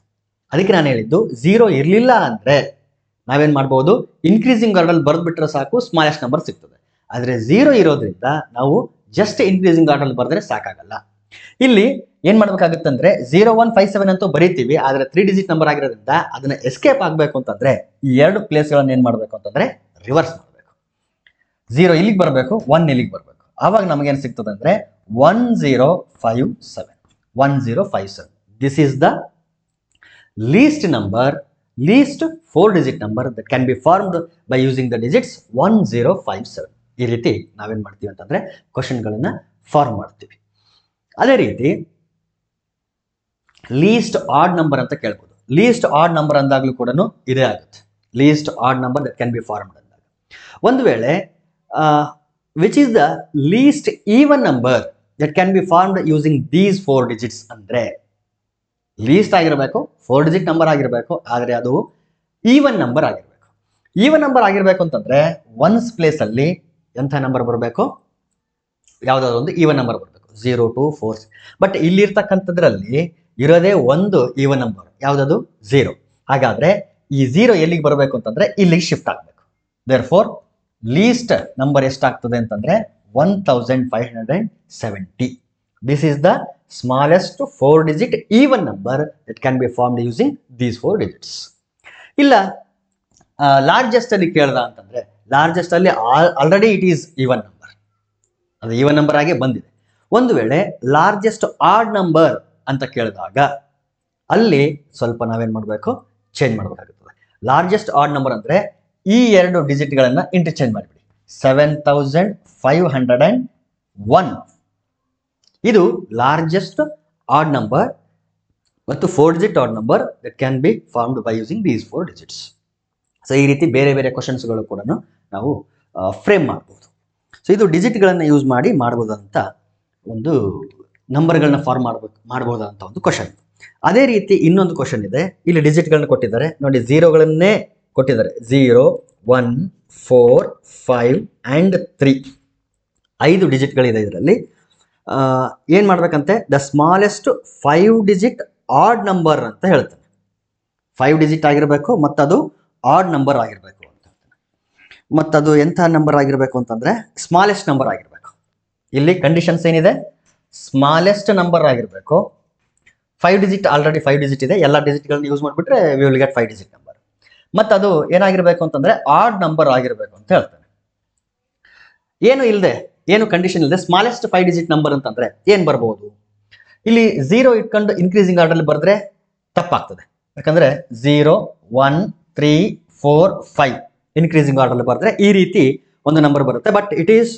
ಅದಕ್ಕೆ ನಾನು ಹೇಳಿದ್ದು 0 ಇರಲಿಲ್ಲ ಅಂದ್ರೆ ನಾವೇನ್ ಮಾಡ್ಬೋದು, ಇನ್ಕ್ರೀಸಿಂಗ್ ಆರ್ಡರ್ ಬರೆದ್ಬಿಟ್ರೆ ಸಾಕು, ಸ್ಮಾಲೆಸ್ಟ್ ನಂಬರ್ ಸಿಗ್ತದೆ. ಆದರೆ 0 ಇರೋದ್ರಿಂದ ನಾವು ಜಸ್ಟ್ ಇನ್ಕ್ರೀಸಿಂಗ್ ಆರ್ಡರ್ ಬರೆದ್ರೆ ಸಾಕಾಗಲ್ಲ. ಇಲ್ಲಿ ಏನ್ ಮಾಡ್ಬೇಕಾಗುತ್ತೆ ಅಂದ್ರೆ 0157 ಅಂತೂ ಬರೀತೀವಿ, ಆದ್ರೆ 3 ಡಿಜಿಟ್ ನಂಬರ್ ಆಗಿರೋದ್ರಿಂದ ಅದನ್ನ ಎಸ್ಕೇಪ್ ಆಗಬೇಕು ಅಂತಂದ್ರೆ ಈ ಎರಡು ಪ್ಲೇಸ್ಗಳನ್ನ ಏನ್ ಮಾಡ್ಬೇಕು ಅಂತಂದ್ರೆ ರಿವರ್ಸ್ ಮಾಡಬೇಕು. 0 ಇಲ್ಲಿಗೆ ಬರಬೇಕು, 1 ಇಲ್ಲಿಗೆ ಬರಬೇಕು. ಆವಾಗ ನಮಗೇನು ಸಿಗ್ತದೆ ಅಂದ್ರೆ 1057. 1057. This is the least 4-digit number that can be formed by using the digits 1057. ಈ ರೀತಿ ನಾವೇನ್ ಮಾಡ್ತೀವಿ ಅಂತಂದ್ರೆ ಕ್ವಶನ್ಗಳನ್ನ ಫಾರ್ಮ್ ಮಾಡ್ತೀವಿ. ಅದೇ ರೀತಿ ಲೀಸ್ಟ್ ಆಡ್ ನಂಬರ್ ಅಂತ ಕೇಳ್ಬೋದು. ಲೀಸ್ಟ್ ಆಡ್ ನಂಬರ್ ಅಂದಾಗ್ಲೂ ಕೂಡ ಇದೇ ಆಗುತ್ತೆ. Least odd number that can be formed ಅಂದಾಗ ಒಂದು ವೇಳೆ which is the least even number that can be formed using these 4 digits ಅಂದ್ರೆ ಲೀಸ್ಟ್ ಆಗಿರಬೇಕು, 4 digit ನಂಬರ್ ಆಗಿರಬೇಕು, ಆದರೆ ಅದು ಈವನ್ ನಂಬರ್ ಆಗಿರಬೇಕು. ಈವನ್ ನಂಬರ್ ಆಗಿರಬೇಕು ಅಂತಂದ್ರೆ ಒನ್ಸ್ ಪ್ಲೇಸ್ ಅಲ್ಲಿ ಎಂಥ ನಂಬರ್ ಬರಬೇಕು, ಯಾವುದಾದ್ರು ಒಂದು ಈವನ್ ನಂಬರ್ ಬರಬೇಕು, 0 to 4. ಬಟ್ ಇಲ್ಲಿರ್ತಕ್ಕಂಥದ್ರಲ್ಲಿ ಇರೋದೇ ಒಂದು ಈವನ್ ನಂಬರ್, ಯಾವುದದು 0. ಹಾಗಾದ್ರೆ ಈ 0 ಎಲ್ಲಿಗೆ ಬರಬೇಕು ಅಂತಂದ್ರೆ ಇಲ್ಲಿಗೆ ಶಿಫ್ಟ್ ಆಗಬೇಕು. ದೇರ್ ಫೋರ್ ಲೀಸ್ಟ್ ನಂಬರ್ ಎಷ್ಟಾಗ್ತದೆ ಅಂತಂದ್ರೆ 1570. This is the smallest 4-digit even number that can be formed using these 4 digits. ಇಲ್ಲ ಲಾರ್ಜೆಸ್ಟ್ ಅಲ್ಲಿ ಕೇಳ್ದ ಅಂತಂದ್ರೆ ಲಾರ್ಜೆಸ್ಟ್ ಅಲ್ಲಿ already it is even number, ಅದು ಈವನ್ ನಂಬರ್ ಆಗಿ ಬಂದಿದೆ. ಒಂದು ವೇಳೆ ಲಾರ್ಜೆಸ್ಟ್ ಆಡ್ ನಂಬರ್ ಅಂತ ಕೇಳಿದಾಗ ಅಲ್ಲಿ ಸ್ವಲ್ಪ ನಾವೇನ್ ಮಾಡಬೇಕು, ಚೇಂಜ್ ಮಾಡಬೇಕಾಗುತ್ತದೆ. ಲಾರ್ಜೆಸ್ಟ್ ಆಡ್ ನಂಬರ್ ಅಂದ್ರೆ ಈ 2 ಡಿಜಿಟ್ಗಳನ್ನ ಇಂಟರ್ಚೇಂಜ್ ಮಾಡಿಬಿಡಿ. 7501 ಇದು ಲಾರ್ಜೆಸ್ಟ್ ಆಡ್ ನಂಬರ್ ಮತ್ತು 4-digit add number that can be formed by using these 4 digits. So ಈ ರೀತಿ ಬೇರೆ ಬೇರೆ ಕ್ವಶನ್ಸ್ಗಳು ಕೂಡ ನಾವು ಫ್ರೇಮ್ ಮಾಡ್ಬೋದು. ಸೊ ಇದು ಡಿಜಿಟ್ಗಳನ್ನು ಯೂಸ್ ಮಾಡಿ ಮಾಡ್ಬೋದಂತ ಒಂದು ನಂಬರ್ಗಳನ್ನ ಫಾರ್ಮ್ ಮಾಡ್ಬೋದಂತ ಒಂದು ಕ್ವಶನ್. ಅದೇ ರೀತಿ ಇನ್ನೊಂದು ಕ್ವಶನ್ ಇದೆ. ಇಲ್ಲಿ ಡಿಜಿಟ್ಗಳನ್ನ ಕೊಟ್ಟಿದ್ದಾರೆ ನೋಡಿ, 0ಗಳನ್ನೇ ಕೊಟ್ಟಿದ್ದಾರೆ. 0, 1, 4, 5 and 3 5 ಡಿಜಿಟ್ಗಳಿದೆ ಇದರಲ್ಲಿ. ಏನ್ ಮಾಡ್ಬೇಕಂತೆ, the smallest 5-digit odd number ಅಂತ ಹೇಳ್ತಾನೆ. 5 digit ಆಗಿರಬೇಕು ಮತ್ತದು ಆಡ್ ನಂಬರ್ ಆಗಿರಬೇಕು ಅಂತ ಹೇಳ್ತಾನೆ. ಮತ್ತದು ಎಂಥ ನಂಬರ್ ಆಗಿರಬೇಕು ಅಂತಂದ್ರೆ ಸ್ಮಾಲೆಸ್ಟ್ ನಂಬರ್ ಆಗಿರಬೇಕು. ಇಲ್ಲಿ ಕಂಡೀಷನ್ಸ್ ಏನಿದೆ, ಸ್ಮಾಲೆಸ್ಟ್ ನಂಬರ್ ಆಗಿರಬೇಕು. 5 digit ಆಲ್ರೆಡಿ 5 digit ಇದೆ, ಎಲ್ಲ ಡಿಜಿಟ್ಗಳನ್ನ ಯೂಸ್ ಮಾಡಿಬಿಟ್ರೆ V will get 5-digit number. ಮತ್ತದು ಏನಾಗಿರ್ಬೇಕು ಅಂತಂದ್ರೆ ಆಡ್ ನಂಬರ್ ಆಗಿರಬೇಕು ಅಂತ ಹೇಳ್ತಾನೆ. ಏನು ಕಂಡೀಷನ್ ಇಲ್ಲದೆ ಸ್ಮಾಲೆಸ್ಟ್ 5-digit ನಂಬರ್ ಅಂತಂದ್ರೆ ಏನ್ ಬರ್ಬೋದು, ಇಲ್ಲಿ 0 ಇಟ್ಕೊಂಡು ಇನ್ಕ್ರೀಸಿಂಗ್ ಆರ್ಡರ್ ಅಲ್ಲಿ ಬರೆದ್ರೆ ತಪ್ಪಾಗ್ತದೆ. ಯಾಕಂದ್ರೆ 0, 1, 3, 4, 5 ಇನ್ಕ್ರೀಸಿಂಗ್ ಆರ್ಡರ್ ಅಲ್ಲಿ ಬರೆದ್ರೆ ಈ ರೀತಿ ಒಂದು ನಂಬರ್ ಬರುತ್ತೆ. But it is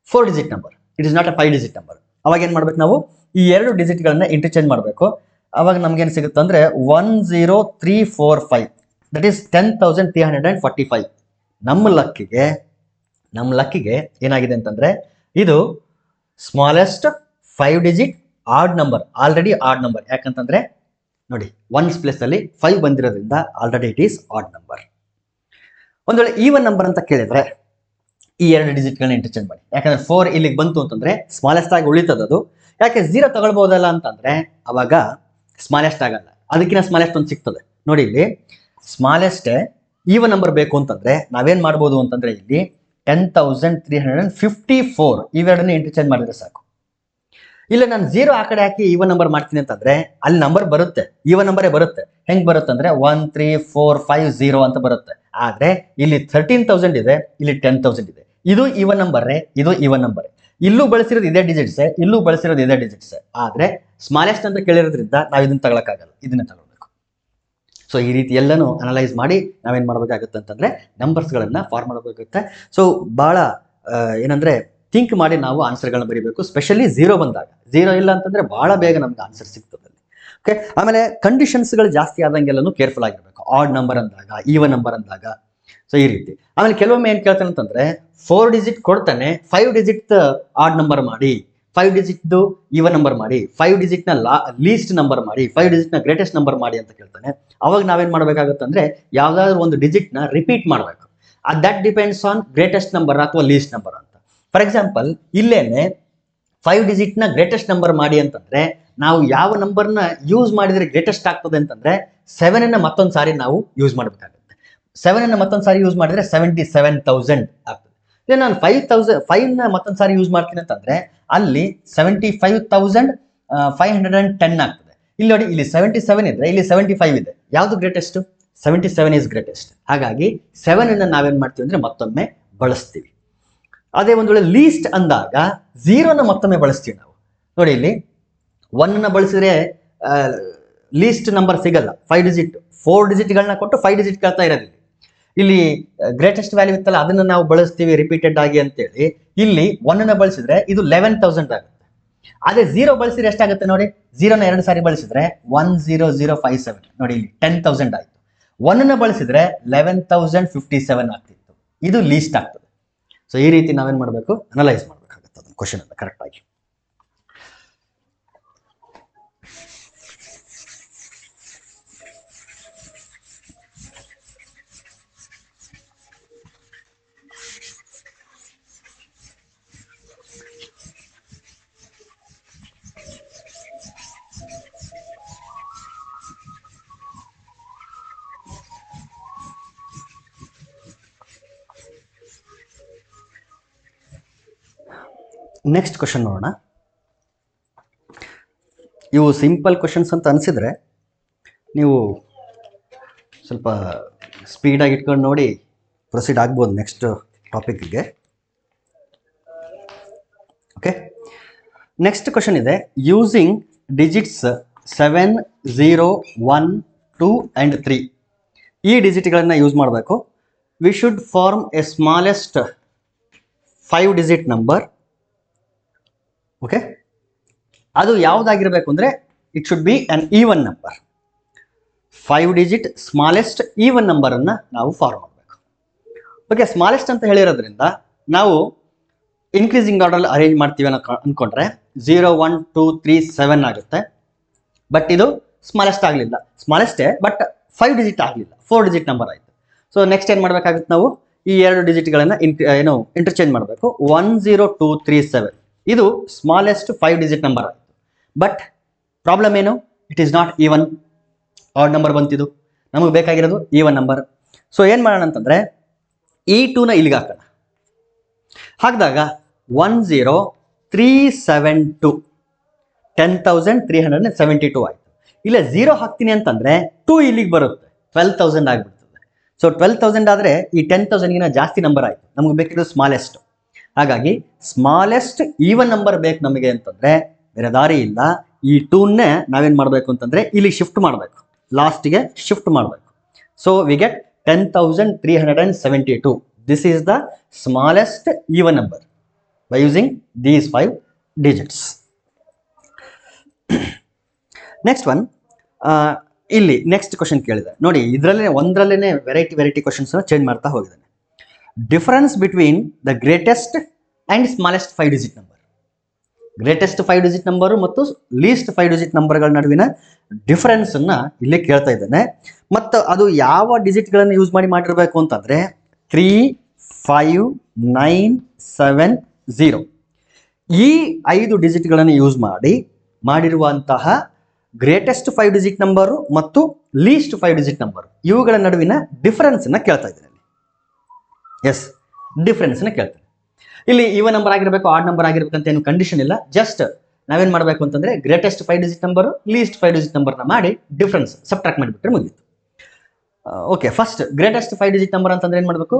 4-digit number, it is not a 5-digit number. ಅವಾಗ ಏನ್ ಮಾಡ್ಬೇಕು, ನಾವು ಈ 2 ಡಿಜಿಟ್ಗಳನ್ನ ಇಂಟರ್ಚೇಂಜ್ ಮಾಡಬೇಕು. ಅವಾಗ ನಮ್ಗೆ ಏನ್ ಸಿಗುತ್ತೆ ಅಂದ್ರೆ 10345 ದಟ್ ಈಸ್ 10,345. ನಮ್ಮ ಲಕ್ಕಿಗೆ ಏನಾಗಿದೆ ಅಂತಂದ್ರೆ ಇದು smallest 5-digit odd number, already odd number. ಯಾಕಂತಂದ್ರೆ ನೋಡಿ ಒನ್ಸ್ ಪ್ಲೇಸ್ ಅಲ್ಲಿ 5 ಬಂದಿರೋದ್ರಿಂದ already it is odd number. ಒಂದ್ ವೇಳೆ ಈವನ್ ನಂಬರ್ ಅಂತ ಕೇಳಿದ್ರೆ ಈ 2 ಡಿಜಿಟ್ಗಳನ್ನ ಇಂಟರ್ಚೇಂಜ್ ಮಾಡಿ. ಯಾಕಂದ್ರೆ 4 ಇಲ್ಲಿಗೆ ಬಂತು ಅಂತಂದ್ರೆ ಸ್ಮಾಲೆಸ್ಟ್ ಆಗಿ ಉಳಿತದದು. ಯಾಕೆ 0 ತಗೊಳ್ಬಹುದಲ್ಲ ಅಂತಂದ್ರೆ ಅವಾಗ ಸ್ಮಾಲೆಸ್ಟ್ ಆಗಲ್ಲ, ಅದಕ್ಕಿಂತ ಸ್ಮಾಲೆಸ್ಟ್ ಒಂದು ಸಿಗ್ತದೆ. ನೋಡಿ ಇಲ್ಲಿ ಸ್ಮಾಲೆಸ್ಟ್ ಈವನ್ ನಂಬರ್ ಬೇಕು ಅಂತಂದ್ರೆ ನಾವೇನ್ ಮಾಡ್ಬೋದು ಅಂತಂದ್ರೆ ಇಲ್ಲಿ 10,354 ಇವೆರಡನ್ನ ಇಂಟರ್ಚೇಂಜ್ ಮಾಡಿದ್ರೆ ಸಾಕು. ಇಲ್ಲ ನಾನು 0 ಆ ಕಡೆ ಹಾಕಿ ಈವನ್ ನಂಬರ್ ಮಾಡ್ತೀನಿ ಅಂತಂದ್ರೆ ಅಲ್ಲಿ ನಂಬರ್ ಬರುತ್ತೆ, ಈವನ್ ನಂಬರೇ ಬರುತ್ತೆ. ಹೆಂಗ್ ಬರುತ್ತೆ ಅಂದ್ರೆ 13450 ಅಂತ ಬರುತ್ತೆ. ಆದ್ರೆ ಇಲ್ಲಿ 13,000 ಇದೆ, ಇಲ್ಲಿ 10,000 ಇದೆ. ಇದು ಈವನ್ ನಂಬರೇ, ಇದು ಈವನ್ ನಂಬರೇ. ಇಲ್ಲೂ ಬಳಸಿರೋದು ಇದೇ ಡಿಜಿಟ್ಸ್, ಇಲ್ಲೂ ಬಳಸಿರೋದು ಇದೇ ಡಿಜಿಟ್ಸ್. ಆದ್ರೆ ಸ್ಮಾಲೆಸ್ಟ್ ಅಂತ ಕೇಳಿರೋದ್ರಿಂದ ನಾವು ಇದನ್ನ ತಗೊಳಕ್ಕಾಗಲ್ಲ, ಇದನ್ನ ತಗೊಳ್ಬೇಕು. ಸೊ ಈ ರೀತಿ ಎಲ್ಲನೂ ಅನಲೈಸ್ ಮಾಡಿ ನಾವೇನ್ ಮಾಡಬೇಕಾಗುತ್ತೆ ಅಂತಂದ್ರೆ ನಂಬರ್ಸ್ಗಳನ್ನ ಫಾರ್ಮ್ ಮಾಡಬೇಕಾಗುತ್ತೆ. ಸೊ ಬಹಳ ಏನಂದ್ರೆ ಥಿಂಕ್ ಮಾಡಿ ನಾವು ಆನ್ಸರ್ಗಳನ್ನ ಬರೀಬೇಕು. ಸ್ಪೆಷಲಿ 0 ಬಂದಾಗ, 0 ಇಲ್ಲ ಅಂತಂದ್ರೆ ಬಹಳ ಬೇಗ ನಮ್ಗೆ ಆನ್ಸರ್ ಸಿಗ್ತದೆ. ಓಕೆ, ಆಮೇಲೆ ಕಂಡೀಷನ್ಸ್ಗಳು ಜಾಸ್ತಿ ಆದಂಗೆಲ್ಲೂ ಕೇರ್ಫುಲ್ ಆಗಿರ್ಬೇಕು. ಆಡ್ ನಂಬರ್ ಅಂದಾಗ, ಈವನ್ ನಂಬರ್ ಅಂದಾಗ. ಸೊ ಈ ರೀತಿ. ಆಮೇಲೆ ಕೆಲವೊಮ್ಮೆ ಏನ್ ಕೇಳ್ತಾನೆ ಅಂತಂದ್ರೆ 4 digit ಕೊಡ್ತಾನೆ, 5 digit ಆಡ್ ನಂಬರ್ ಮಾಡಿ, 5 digit ಈವನ್ ನಂಬರ್ ಮಾಡಿ, 5 digit ನ ಲೀಸ್ಟ್ ನಂಬರ್ ಮಾಡಿ, 5 digit ನ ಗ್ರೇಟೆಸ್ಟ್ ನಂಬರ್ ಮಾಡಿ ಅಂತ ಕೇಳ್ತಾನೆ. ಅವಾಗ ನಾವೇನ್ ಮಾಡ್ಬೇಕಾಗುತ್ತೆ ಅಂದ್ರೆ ಯಾವ್ದಾದ್ರು ಒಂದು ಡಿಜಿಟ್ ನ ರಿಪೀಟ್ ಮಾಡಬೇಕು. That depends on greatest number ಅಥವಾ ಲೀಸ್ಟ್ ನಂಬರ್ ಅಂತ. ಫಾರ್ ಎಕ್ಸಾಂಪಲ್ ಇಲ್ಲೇನೆ 5 digit ನ ಗ್ರೇಟೆಸ್ಟ್ ನಂಬರ್ ಮಾಡಿ ಅಂತಂದ್ರೆ ನಾವು ಯಾವ ನಂಬರ್ನ ಯೂಸ್ ಮಾಡಿದ್ರೆ ಗ್ರೇಟೆಸ್ಟ್ ಆಗ್ತದೆ ಅಂತಂದ್ರೆ 7 ಮತ್ತೊಂದು ಸಾರಿ ನಾವು ಯೂಸ್ ಮಾಡಬೇಕಾಗುತ್ತೆ. 7 ಮತ್ತೊಂದು ಸಾರಿ ಯೂಸ್ ಮಾಡಿದ್ರೆ 77,000 ಆಗ್ತದೆ. ಇಲ್ಲ ನಾನು 5,000 ಮತ್ತೊಂದು ಸಾರಿ ಯೂಸ್ ಮಾಡ್ತೀನಿ ಅಂತಂದ್ರೆ ಅಲ್ಲಿ 75,510 ಆಗ್ತದೆ. ಇಲ್ಲಿ ನೋಡಿ, ಇಲ್ಲಿ 77 ಇದ್ರೆ ಇಲ್ಲಿ 75 ಇದೆ. ಯಾವುದು ಗ್ರೇಟೆಸ್ಟ್? 77 is greatest. ಹಾಗಾಗಿ 7 ಅನ್ನು ನಾವೇನ್ ಮಾಡ್ತೀವಿ ಅಂದ್ರೆ ಮತ್ತೊಮ್ಮೆ ಬಳಸ್ತೀವಿ. ಅದೇ ಒಂದು ವೇಳೆ ಲೀಸ್ಟ್ ಅಂದಾಗ 0ನ ಮತ್ತೊಮ್ಮೆ ಬಳಸ್ತೀವಿ ನಾವು. ನೋಡಿ, ಇಲ್ಲಿ 1 ಬಳಸಿದ್ರೆ ಲೀಸ್ಟ್ ನಂಬರ್ ಸಿಗಲ್ಲ. 5 ಡಿಜಿಟ್ 4 ಡಿಜಿಟ್ಗಳನ್ನ ಕೊಟ್ಟು 5 ಡಿಜಿಟ್ ಕೇಳ್ತಾ ಇರೋದಿಲ್ಲ. ಇಲ್ಲಿ ಗ್ರೇಟೆಸ್ಟ್ ವ್ಯಾಲ್ಯೂ ಇತ್ತಲ್ಲ, ಅದನ್ನ ನಾವು ಬಳಸ್ತೀವಿ ರಿಪೀಟೆಡ್ ಆಗಿ ಅಂತೇಳಿ. ಇಲ್ಲಿ 1ನ ಬಳಸಿದ್ರೆ ಇದು 11,000 ಆಗುತ್ತೆ. ಅದೇ 0 ಬಳಸಿದ್ರೆ ಎಷ್ಟಾಗುತ್ತೆ ನೋಡಿ, 0ನ 2 ಸಾರಿ ಬಳಸಿದ್ರೆ 10057. ನೋಡಿ, ಇಲ್ಲಿ 10,000 ಆಯ್ತು. 1ನ ಬಳಸಿದ್ರೆ 11,057 ಆಗ್ತಿತ್ತು. ಇದು ಲೀಸ್ಟ್ ಆಗ್ತದೆ. ಸೊ ಈ ರೀತಿ ನಾವೇನ್ ಮಾಡಬೇಕು, ಅನಲೈಸ್ ಮಾಡಬೇಕಾಗುತ್ತೆ ಅದನ್ನ ಕ್ವಶನ್ ಅನ್ನ ಕರೆಕ್ಟ್ ಆಗಿ. ನೆಕ್ಸ್ಟ್ ಕ್ವಶನ್ ನೋಡೋಣ. ಇವು ಸಿಂಪಲ್ ಕ್ವಶನ್ಸ್ ಅಂತ ಅನಿಸಿದ್ರೆ ನೀವು ಸ್ವಲ್ಪ ಸ್ಪೀಡಾಗಿ ಇಟ್ಕೊಂಡು ನೋಡಿ ಪ್ರೊಸೀಡ್ ಆಗ್ಬೋದು ನೆಕ್ಸ್ಟ್ ಟಾಪಿಕ್ಗೆ. ಓಕೆ, ನೆಕ್ಸ್ಟ್ ಕ್ವಶನ್ ಇದೆ. ಯೂಸಿಂಗ್ ಡಿಜಿಟ್ಸ್ 7, 0, 1, 2 ಆ್ಯಂಡ್ 3 ಈ ಡಿಜಿಟ್ಗಳನ್ನು ಯೂಸ್ ಮಾಡಬೇಕು. We should form a smallest 5 digit number. Okay, ಅದು ಯಾವುದಾಗಿರಬೇಕು ಅಂದರೆ it should be an even number. 5 digit smallest even ನಂಬರನ್ನು ನಾವು ಫಾರ್ಮ್ ಮಾಡಬೇಕು. ಓಕೆ, ಸ್ಮಾಲೆಸ್ಟ್ ಅಂತ ಹೇಳಿರೋದ್ರಿಂದ ನಾವು ಇನ್ಕ್ರೀಸಿಂಗ್ ಆರ್ಡರ್ ಅರೇಂಜ್ ಮಾಡ್ತೀವಿ ಅನ್ಕೊಂಡ್ರೆ 0, 1, 2, 3, 7 ಆಗುತ್ತೆ. ಬಟ್ ಇದು ಸ್ಮಾಲೆಸ್ಟ್ ಆಗಲಿಲ್ಲ, ಸ್ಮಾಲೆಸ್ಟೇ ಬಟ್ 5 ಡಿಜಿಟ್ ಆಗಲಿಲ್ಲ, 4 ಡಿಜಿಟ್ ನಂಬರ್ ಆಯಿತು. ಸೊ ನೆಕ್ಸ್ಟ್ ಏನು ಮಾಡಬೇಕಾಗುತ್ತೆ, ನಾವು ಈ 2 ಡಿಜಿಟ್ಗಳನ್ನು ಇಂಟರ್ಚೇಂಜ್ ಮಾಡಬೇಕು. 1, 0, 2, 3, 7 ಇದು ಸ್ಮಾಲೆಸ್ಟ್ 5 ಡಿಜಿಟ್ ನಂಬರ್ ಆಯಿತು. ಬಟ್ ಪ್ರಾಬ್ಲಮ್ ಏನು, it is not even. Odd number ಬಂತಿದ್ದು, ನಮಗೆ ಬೇಕಾಗಿರೋದು ಈವನ್ ನಂಬರ್. ಸೊ ಏನು ಮಾಡೋಣ ಅಂತಂದರೆ ಈ 2ನ ಇಲ್ಲಿಗೆ ಹಾಕೋಣ. ಹಾಕಿದಾಗ 10372 10,372 ಆಯಿತು. ಇಲ್ಲ 0 ಹಾಕ್ತೀನಿ ಅಂತಂದರೆ 2 ಇಲ್ಲಿಗೆ ಬರುತ್ತೆ, 12,000 ಆಗಿಬಿಡ್ತದೆ. ಸೊ 12,000 ಆದರೆ ಈ 10,000ಗಿನ ಜಾಸ್ತಿ ನಂಬರ್ ಆಯಿತು. ನಮಗೆ ಬೇಕಿರೋದು ಸ್ಮಾಲೆಸ್ಟ್. ಹಾಗಾಗಿ ಸ್ಮಾಲೆಸ್ಟ್ ಈವನ್ ನಂಬರ್ ಬೇಕು ನಮಗೆ ಅಂತಂದರೆ ಬೇರೆ ದಾರಿ ಇಲ್ಲ. ಈ 2ನ್ನೇ ನಾವೇನು ಮಾಡಬೇಕು ಅಂತಂದರೆ ಇಲ್ಲಿ ಶಿಫ್ಟ್ ಮಾಡಬೇಕು, ಲಾಸ್ಟಿಗೆ ಶಿಫ್ಟ್ ಮಾಡಬೇಕು. So we get 10,372. This is the smallest even number by using these 5 digits. Next one, ಇಲ್ಲಿ ನೆಕ್ಸ್ಟ್ ಕ್ವಶನ್ ಕೇಳಿದೆ ನೋಡಿ. ಇದರಲ್ಲೇ ಒಂದರಲ್ಲೇ ವೆರೈಟಿ ಕ್ವಶನ್ಸ್ ಚೇಂಜ್ ಮಾಡ್ತಾ ಹೋಗಿದ್ದಾನೆ. Difference between the greatest and smallest 5 digit number. Greatest 5 digit number ಮತ್ತು ಲೀಸ್ಟ್ 5 ಡಿಜಿಟ್ ನಂಬರ್ಗಳ ನಡುವಿನ ಡಿಫರೆನ್ಸನ್ನು ಇಲ್ಲಿ ಕೇಳ್ತಾ ಇದ್ದಾನೆ. ಮತ್ತು ಅದು ಯಾವ ಡಿಜಿಟ್ಗಳನ್ನು ಯೂಸ್ ಮಾಡಿರಬೇಕು ಅಂತಂದರೆ 3, 5, 9, 7, 0 ಈ 5 ಡಿಜಿಟ್ಗಳನ್ನು ಯೂಸ್ ಮಾಡಿರುವಂತಹ ಗ್ರೇಟೆಸ್ಟ್ 5 ಡಿಜಿಟ್ ನಂಬರು ಮತ್ತು ಲೀಸ್ಟ್ 5 ಡಿಜಿಟ್ ನಂಬರು ಇವುಗಳ ನಡುವಿನ ಡಿಫರೆನ್ಸನ್ನು ಕೇಳ್ತಾ ಇದ್ದಾನೆ. ಎಸ್, ಡಿಫರೆನ್ಸ್ನ ಕೇಳ್ತಾರೆ. ಇಲ್ಲಿ ಈವನ್ ನಂಬರ್ ಆಗಿರಬೇಕು, ಆಡ್ ನಂಬರ್ ಆಗಿರ್ಬೇಕು ಅಂತ ಏನು ಕಂಡೀಷನ್ ಇಲ್ಲ. ಜಸ್ಟ್ ನಾವೇನು ಮಾಡಬೇಕು ಅಂತಂದರೆ greatest 5 digit number, least 5 digit ನಂಬರ್ನ ಮಾಡಿ ಡಿಫರೆನ್ಸ್ ಸಬ್ಟ್ರಾಕ್ಟ್ ಮಾಡಿಬಿಟ್ರೆ ಮುಗೀತು. Okay, first greatest 5 digit number ಅಂತಂದ್ರೆ ಏನು ಮಾಡಬೇಕು,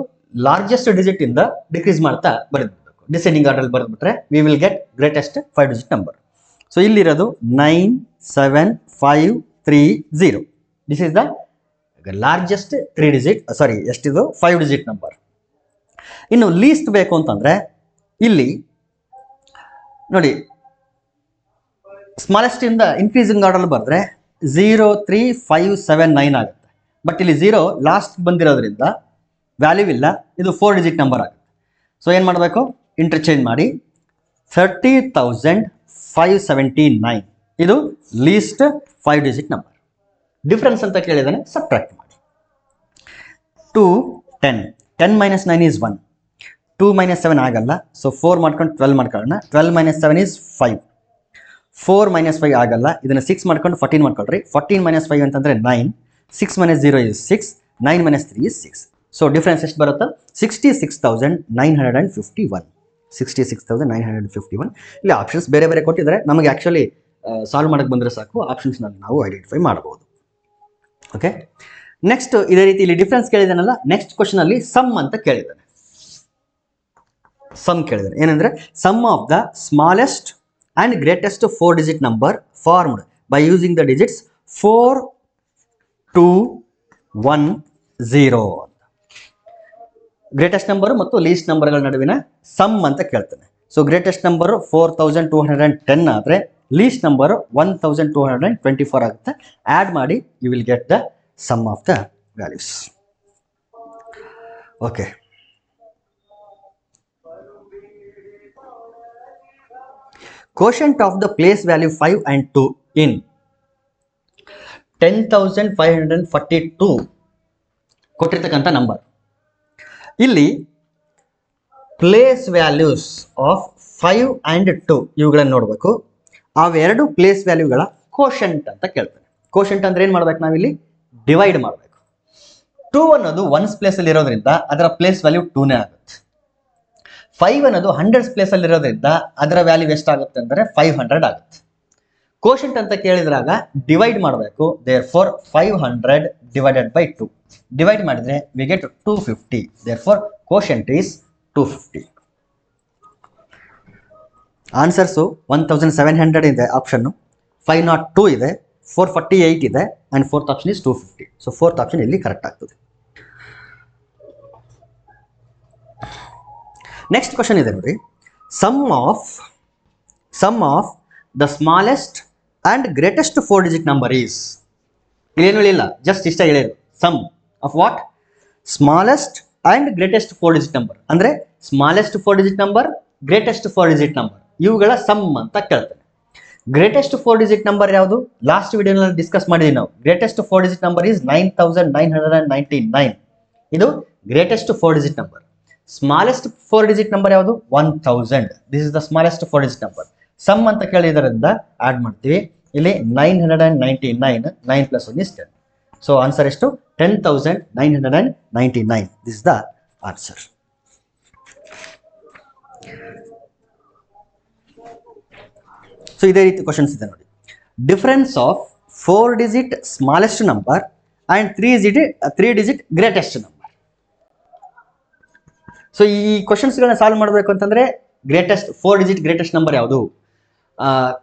ಲಾರ್ಜೆಸ್ಟ್ ಡಿಜಿಟ್ ಇಂದ ಡಿಕ್ರೀಸ್ ಮಾಡ್ತಾ ಬರೆದ್ಬಿಡಬೇಕು. Descending order ಬರೆದ್ಬಿಟ್ರೆ V will get greatest 5 digit number. So ಇಲ್ಲಿರೋದು 97530. This is the largest 3 digit, sorry ಎಷ್ಟಿದು 5 ಡಿಜಿಟ್ ನಂಬರ್. ಇನ್ನು ಲೀಸ್ಟ್ ಬೇಕು ಅಂತಂದ್ರೆ ಇಲ್ಲಿ ನೋಡಿ, ಸ್ಮಾಲೆಸ್ಟ್ ಇಂದ ಇನ್ಕ್ರೀಸಿಂಗ್ ಆರ್ಡರ್ ಬರೆದ್ರೆ 03579 ಆಗುತ್ತೆ. ಬಟ್ ಇಲ್ಲಿ 0 ಲಾಸ್ಟ್ ಬಂದಿರೋದ್ರಿಂದ ವ್ಯಾಲ್ಯೂ ಇಲ್ಲ, ಇದು 4 ಡಿಜಿಟ್ ನಂಬರ್ ಆಗುತ್ತೆ. ಸೊ ಏನು ಮಾಡಬೇಕು, ಇಂಟರ್ಚೇಂಜ್ ಮಾಡಿ 30,579 ಇದು ಲೀಸ್ಟ್ 5 ಡಿಜಿಟ್ ನಂಬರ್. ಡಿಫರೆನ್ಸ್ ಅಂತ ಕೇಳಿದಾನೆ, ಸಬ್ಟ್ರಾಕ್ಟ್ ಮಾಡಿ. 2, 10 10 - 9 is 1. 2 - 7 ಆಗಲ್ಲ. ಸೊ 4 ಮಾಡ್ಕೊಂಡು 12 ಮಾಡ್ಕೊಳ್ಳೋಣ. 12 - 7 is 5. 4 - 5 ಆಗಲ್ಲ. ಇದನ್ನು 6 ಮಾಡ್ಕೊಂಡು 14 ಮಾಡ್ಕೊಳ್ರಿ. 14 - 5 ಅಂತಂದರೆ 9. 6 - 0 is 6. 9 - 3 is 6. ಸೊ ಡಿಫ್ರೆನ್ಸ್ ಎಷ್ಟು ಬರುತ್ತೆ? 66,951. 66,951. ಇಲ್ಲಿ ಆಪ್ಷನ್ಸ್ ಬೇರೆ ಬೇರೆ ಕೊಟ್ಟಿದ್ದಾರೆ. ನಮಗೆ ಆ್ಯಕ್ಚುಲಿ ಸಾಲ್ವ್ ಮಾಡಕ್ಕೆ ಬಂದರೆ ಸಾಕು, ಆಪ್ಷನ್ಸ್ನಲ್ಲಿ ನಾವು ಐಡೆಂಟಿಫೈ ಮಾಡಬಹುದು. ಓಕೆ, ನೆಕ್ಸ್ಟ್ ಇದೇ ರೀತಿ ಇಲ್ಲಿ ಡಿಫ್ರೆನ್ಸ್ ಕೇಳಿದಾನಲ್ಲ, ನೆಕ್ಸ್ಟ್ ಕ್ವಶನ್ ಅಲ್ಲಿ ಸಮ್ ಅಂತ ಕೇಳಿದ್ದಾನೆ. ಸಮ್ ಕೇಳಿದಾನೆ ಏನಂದ್ರೆ, sum of the smallest and greatest 4 digit number formed by using the digits 4, 2, 1, 0 ಅಂತ. ಗ್ರೇಟೆಸ್ಟ್ ನಂಬರ್ ಮತ್ತು ಲೀಸ್ಟ್ ನಂಬರ್ಗಳ ನಡುವಿನ ಸಮ್ ಅಂತ ಕೇಳ್ತಾನೆ. ಸೊ ಗ್ರೇಟೆಸ್ಟ್ ನಂಬರ್ 4210 ಆದರೆ ಲೀಸ್ಟ್ ನಂಬರ್ 1224 ಆಗುತ್ತೆ. ಆ್ಯಡ್ ಮಾಡಿ you will get the sum of the values. Okay. Quotient of the place value 5 and 2 in 10,542 ಕೊಟ್ಟಿರ್ತಕ್ಕಂಥ ನಂಬರ್. ಇಲ್ಲಿ ಪ್ಲೇಸ್ ವ್ಯಾಲ್ಯೂಸ್ ಆಫ್ 5 and 2 ಇವುಗಳನ್ನು ನೋಡಬೇಕು. ಅವೆರಡು ಪ್ಲೇಸ್ ವ್ಯಾಲ್ಯೂಗಳ ಕೋಶಂಟ್ ಅಂತ ಕೇಳ್ತಾನೆ. ಕೋಶಂಟ್ ಅಂದ್ರೆ ಏನು ಮಾಡ್ಬೇಕು ನಾವಿಲ್ಲಿ? ಡಿವೈಡ್ ಮಾಡಬೇಕು. 2 ಅನ್ನೋದು 1's ಪ್ಲೇಸ್ ಅಲ್ಲಿ ಇರೋದ್ರಿಂದ ಅದರ ಪ್ಲೇಸ್ ವ್ಯಾಲ್ಯೂ 2ನೇ ಆಗುತ್ತೆ. 5 ಅನ್ನೋದು 100's ಪ್ಲೇಸ್ ಅಲ್ಲಿ ಇರೋದ್ರಿಂದ ಅದರ ವ್ಯಾಲ್ಯೂ ಎಷ್ಟಾಗುತ್ತೆ ಅಂದರೆ 500 ಆಗುತ್ತೆ. ಕೋಶಂಟ್ ಅಂತ ಕೇಳಿದ್ರಾಗ ಡಿವೈಡ್ ಮಾಡಬೇಕು. ದೇರ್ಫೋರ್ 500 ಡಿವೈಡೆಡ್ ಬೈ 2 ಡಿವೈಡ್ ಮಾಡಿದ್ರೆ we get 250. Therefore quotient is 250. Answers 1700 ಇದೆ ಆಪ್ಷನ್ನು, 502 ಇದೆ, 448 ಇದೆ and fourth option is 250. So fourth option ಇಲ್ಲಿ ಕರೆಕ್ಟ್ ಆಗ್ತದೆ. ನೆಕ್ಸ್ಟ್ ಕ್ವಶನ್ ಇದೆ ನೋಡಿ, sum of the smallest and greatest 4 digit number is. ಇಲ್ಲೇನು ಹೇಳಿಲ್ಲ, ಜಸ್ಟ್ ಇಷ್ಟ ಹೇಳಿದ್ರು. Sum of what? Smallest and greatest 4 digit number ಅಂದ್ರೆ smallest 4 digit number, greatest 4 digit number ಇವುಗಳ ಸಮ್ ಅಂತ ಕೇಳ್ತಾನೆ. ಗ್ರೇಟೆಸ್ಟ್ 4 ಡಿಜಿಟ್ ನಂಬರ್ ಯಾವುದು? ಲಾಸ್ಟ್ ವಿಡಿಯೋನಲ್ಲಿ ಡಿಸ್ಕಸ್ ಮಾಡಿದ್ವಿ ನಾವು. Greatest 4 digit number is 9,999. ಇದು greatest 4 digit number. Smallest 4 digit number ಯಾವುದು? 1000. This is the smallest 4 digit number. Sum ಅಂತ ಕೇಳಿದರಿಂದ ಆಡ್ ಮಾಡ್ತೀವಿ. ಇಲ್ಲಿ 999, 9 + 1 is 10. ಸೊ ಆನ್ಸರ್ ಎಷ್ಟು? 10,999. This is the answer. So ಇದೇ ರೀತಿ ಕ್ವಶನ್ಸ್ ಇದೆ ನೋಡಿ. Difference of 4 digit smallest number and 3 digit greatest number. So ಈ ಕ್ವಶನ್ಸ್ಗಳನ್ನ ಸಾಲ್ವ್ ಮಾಡಬೇಕು ಅಂತಂದ್ರೆ ಗ್ರೇಟೆಸ್ಟ್ 4 ಡಿಜಿಟ್ ಗ್ರೇಟೆಸ್ಟ್ ನಂಬರ್ ಯಾವುದು,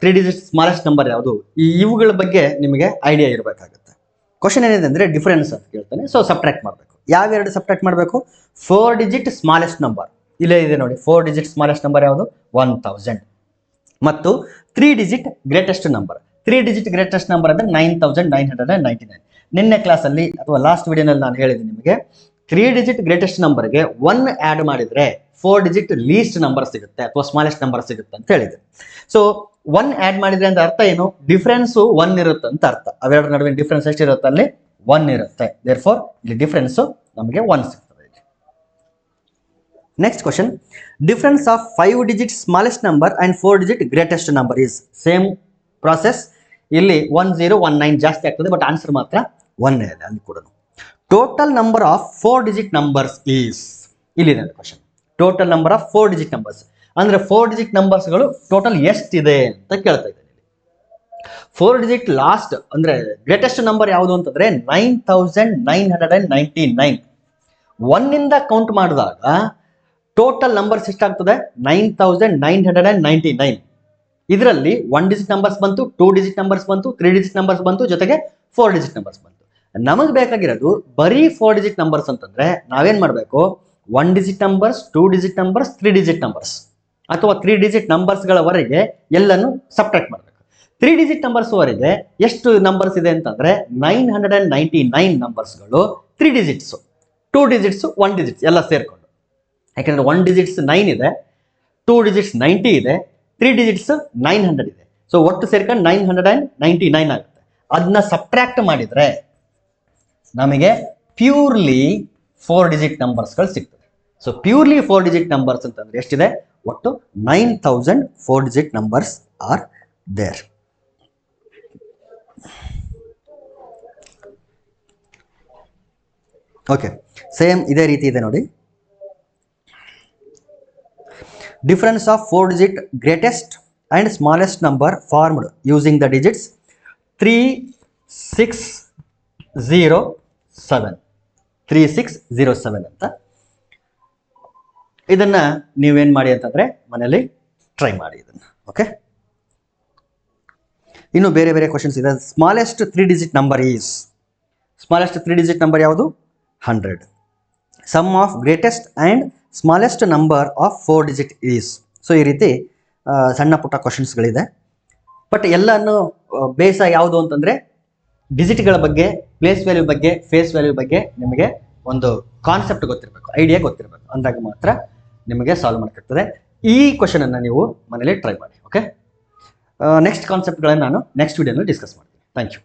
3 ಡಿಜಿಟ್ ಸ್ಮಾಲೆಸ್ಟ್ ನಂಬರ್ ಯಾವುದು, ಇವುಗಳ ಬಗ್ಗೆ ನಿಮಗೆ ಐಡಿಯಾ ಇರಬೇಕಾಗುತ್ತೆ. ಕ್ವಶನ್ ಏನಿದೆ ಅಂದರೆ ಡಿಫರೆನ್ಸ್ ಅಂತ ಕೇಳ್ತಾನೆ. ಸೊ ಸಬ್ಟ್ರಾಕ್ಟ್ ಮಾಡಬೇಕು. ಯಾವೆರಡು ಸಬ್ಟ್ರಾಕ್ಟ್ ಮಾಡಬೇಕು? 4 ಡಿಜಿಟ್ ಸ್ಮಾಲೆಸ್ಟ್ ನಂಬರ್ ಇಲ್ಲೇ ಇದೆ ನೋಡಿ. 4 ಡಿಜಿಟ್ ಸ್ಮಾಲೆಸ್ಟ್ ನಂಬರ್ ಯಾವುದು? 1000. ಮತ್ತು 3 digit greatest number. 3 digit greatest number ಅಂದರೆ 9,999. ನಿನ್ನೆ ಕ್ಲಾಸಲ್ಲಿ ಅಥವಾ ಲಾಸ್ಟ್ ವಿಡಿಯೋನಲ್ಲಿ ನಾನು ಹೇಳಿದ್ದೀನಿ ನಿಮಗೆ, 3 ಡಿಜಿಟ್ ಗ್ರೇಟೆಸ್ಟ್ ನಂಬರ್ಗೆ 1 ಆ್ಯಡ್ ಮಾಡಿದರೆ 4 ಡಿಜಿಟ್ ಲೀಸ್ಟ್ ನಂಬರ್ ಸಿಗುತ್ತೆ ಅಥವಾ ಸ್ಮಾಲೆಸ್ಟ್ ನಂಬರ್ ಸಿಗುತ್ತೆ ಅಂತ ಹೇಳಿದೆ. ಸೊ 1 ಆ್ಯಡ್ ಮಾಡಿದ್ರೆ ಅಂತ ಅರ್ಥ ಏನು? ಡಿಫ್ರೆನ್ಸು 1 ಇರುತ್ತೆ ಅಂತ ಅರ್ಥ. ಅವೆರಡರ ನಡುವಿನ ಡಿಫ್ರೆನ್ಸ್ ಎಷ್ಟಿರುತ್ತೆ? ಅಲ್ಲಿ 1 ಇರುತ್ತೆ. ದೇರ್ಫೋರ್ ಇಲ್ಲಿ ಡಿಫ್ರೆನ್ಸು ನಮಗೆ 1 ಸಿಗ್ತದೆ. Next question, difference of 5 digit smallest number and 4 digit greatest number is. Same process. ಇಲ್ಲಿ 1019 ಜಾಸ್ತಿ ಆಗ್ತದೆ, ಬಟ್ ಆನ್ಸರ್ ಮಾತ್ರ 1 ಇದೆ ಅಲ್ಲಿ ಕೂಡ. Total number of 4 digit numbers is. ಇಲ್ಲಿದೆ question. Total number of 4 digit numbers ಅಂದ್ರೆ 4 ಡಿಜಿಟ್ ನಂಬರ್ಸ್ಗಳು ಟೋಟಲ್ ಎಷ್ಟಿದೆ ಅಂತ ಕೇಳ್ತಾ ಇದ್ದೇನೆ. 4 ಡಿಜಿಟ್ ಲಾಸ್ಟ್ ಅಂದ್ರೆ ಗ್ರೇಟೆಸ್ಟ್ ನಂಬರ್ ಯಾವುದು ಅಂತಂದ್ರೆ 9,999. 1 ಇಂದ ಕೌಂಟ್ ಮಾಡಿದಾಗ ಟೋಟಲ್ ನಂಬರ್ಸ್ ಎಷ್ಟಾಗ್ತದೆ? 9,999. ಇದರಲ್ಲಿ 1 ಡಿಜಿಟ್ ನಂಬರ್ಸ್ ಬಂತು, 2 ಡಿಜಿಟ್ ನಂಬರ್ಸ್ ಬಂತು, 3 ಡಿಜಿಟ್ ನಂಬರ್ಸ್ ಬಂತು, ಜೊತೆಗೆ 4 ಡಿಜಿಟ್ ನಂಬರ್ಸ್ ಬಂತು. ನಮಗೆ ಬೇಕಾಗಿರೋದು ಬರೀ 4 ಡಿಜಿಟ್ ನಂಬರ್ಸ್ ಅಂತಂದ್ರೆ ನಾವೇನ್ ಮಾಡಬೇಕು? 1 digit numbers, 2 digit numbers, 3 digit numbers ಅಥವಾ 3 ಡಿಜಿಟ್ ನಂಬರ್ಸ್ಗಳವರೆಗೆ ಎಲ್ಲನೂ ಸಬ್ಟ್ರಾಕ್ಟ್ ಮಾಡಬೇಕು. 3 ಡಿಜಿಟ್ ನಂಬರ್ಸ್ವರೆಗೆ ಎಷ್ಟು ನಂಬರ್ಸ್ ಇದೆ ಅಂತಂದ್ರೆ 999 ನಂಬರ್ಸ್ಗಳು 3 ಡಿಜಿಟ್ಸು, 2 ಡಿಜಿಟ್ಸು, 1 ಡಿಜಿಟ್ಸ್ ಎಲ್ಲ ಸೇರ್ಕೊಂಡು. ಯಾಕಂದ್ರೆ 1 ಡಿಜಿಟ್ಸ್ 9 ಇದೆ, 2 ಡಿಜಿಟ್ಸ್ 90 ಇದೆ, 3 ಡಿಜಿಟ್ಸ್ 900 ಇದೆ. ಸೊ ಒಟ್ಟು ಸೇರ್ಕೊಂಡು 999 ಆಗುತ್ತೆ. ಅದನ್ನ ಸಬ್ಟ್ರಾಕ್ಟ್ ಮಾಡಿದ್ರೆ ನಮಗೆ ಪ್ಯೂರ್ಲಿ 4 ಡಿಜಿಟ್ ನಂಬರ್ಸ್ಗಳು ಸಿಗ್ತದೆ. ಸೊ ಪ್ಯೂರ್ಲಿ 4 ಡಿಜಿಟ್ ನಂಬರ್ಸ್ ಅಂತಂದ್ರೆ ಎಷ್ಟಿದೆ? ಒಟ್ಟು 9,000 4 digit numbers are there. Okay, same ಇದೇ ರೀತಿ ಇದೆ ನೋಡಿ. Difference of 4 digit greatest and smallest number formed using the digits 3607 ಅಂತ. ಇದನ್ನ ನೀವೇನು ಮಾಡಿ ಅಂತಂದರೆ ಮನೇಲಿ ಟ್ರೈ ಮಾಡಿ ಇದನ್ನು. ಓಕೆ, ಇನ್ನು ಬೇರೆ ಬೇರೆ ಕ್ವಶನ್ಸ್ ಇದೆ. Smallest 3 digit number is, smallest 3 digit number ಯಾವುದು? 100. Sum of greatest and smallest number of 4 digit is. So ಈ ರೀತಿ ಸಣ್ಣ ಪುಟ್ಟ ಕ್ವಶನ್ಸ್ಗಳಿದೆ. ಬಟ್ ಎಲ್ಲನೂ ಬೇಸ ಯಾವುದು ಅಂತಂದರೆ ಡಿಜಿಟ್ಗಳ ಬಗ್ಗೆ, ಪ್ಲೇಸ್ ವ್ಯಾಲ್ಯೂ ಬಗ್ಗೆ, ಫೇಸ್ ವ್ಯಾಲ್ಯೂ ಬಗ್ಗೆ ನಿಮಗೆ ಒಂದು ಕಾನ್ಸೆಪ್ಟ್ ಗೊತ್ತಿರಬೇಕು, ಐಡಿಯಾ ಗೊತ್ತಿರಬೇಕು. ಅಂದಾಗ ಮಾತ್ರ ನಿಮಗೆ ಸಾಲ್ವ್ ಮಾಡೋಕ್ಕಾಗ್ತದೆ. ಈ ಕ್ವಶನನ್ನು ನೀವು ಮನೇಲಿ ಟ್ರೈ ಮಾಡಿ. ಓಕೆ, ನೆಕ್ಸ್ಟ್ ಕಾನ್ಸೆಪ್ಟ್ಗಳನ್ನು ನಾನು ನೆಕ್ಸ್ಟ್ ವಿಡಿಯೋನಲ್ಲಿ ಡಿಸ್ಕಸ್ ಮಾಡ್ತೀನಿ. Thank you.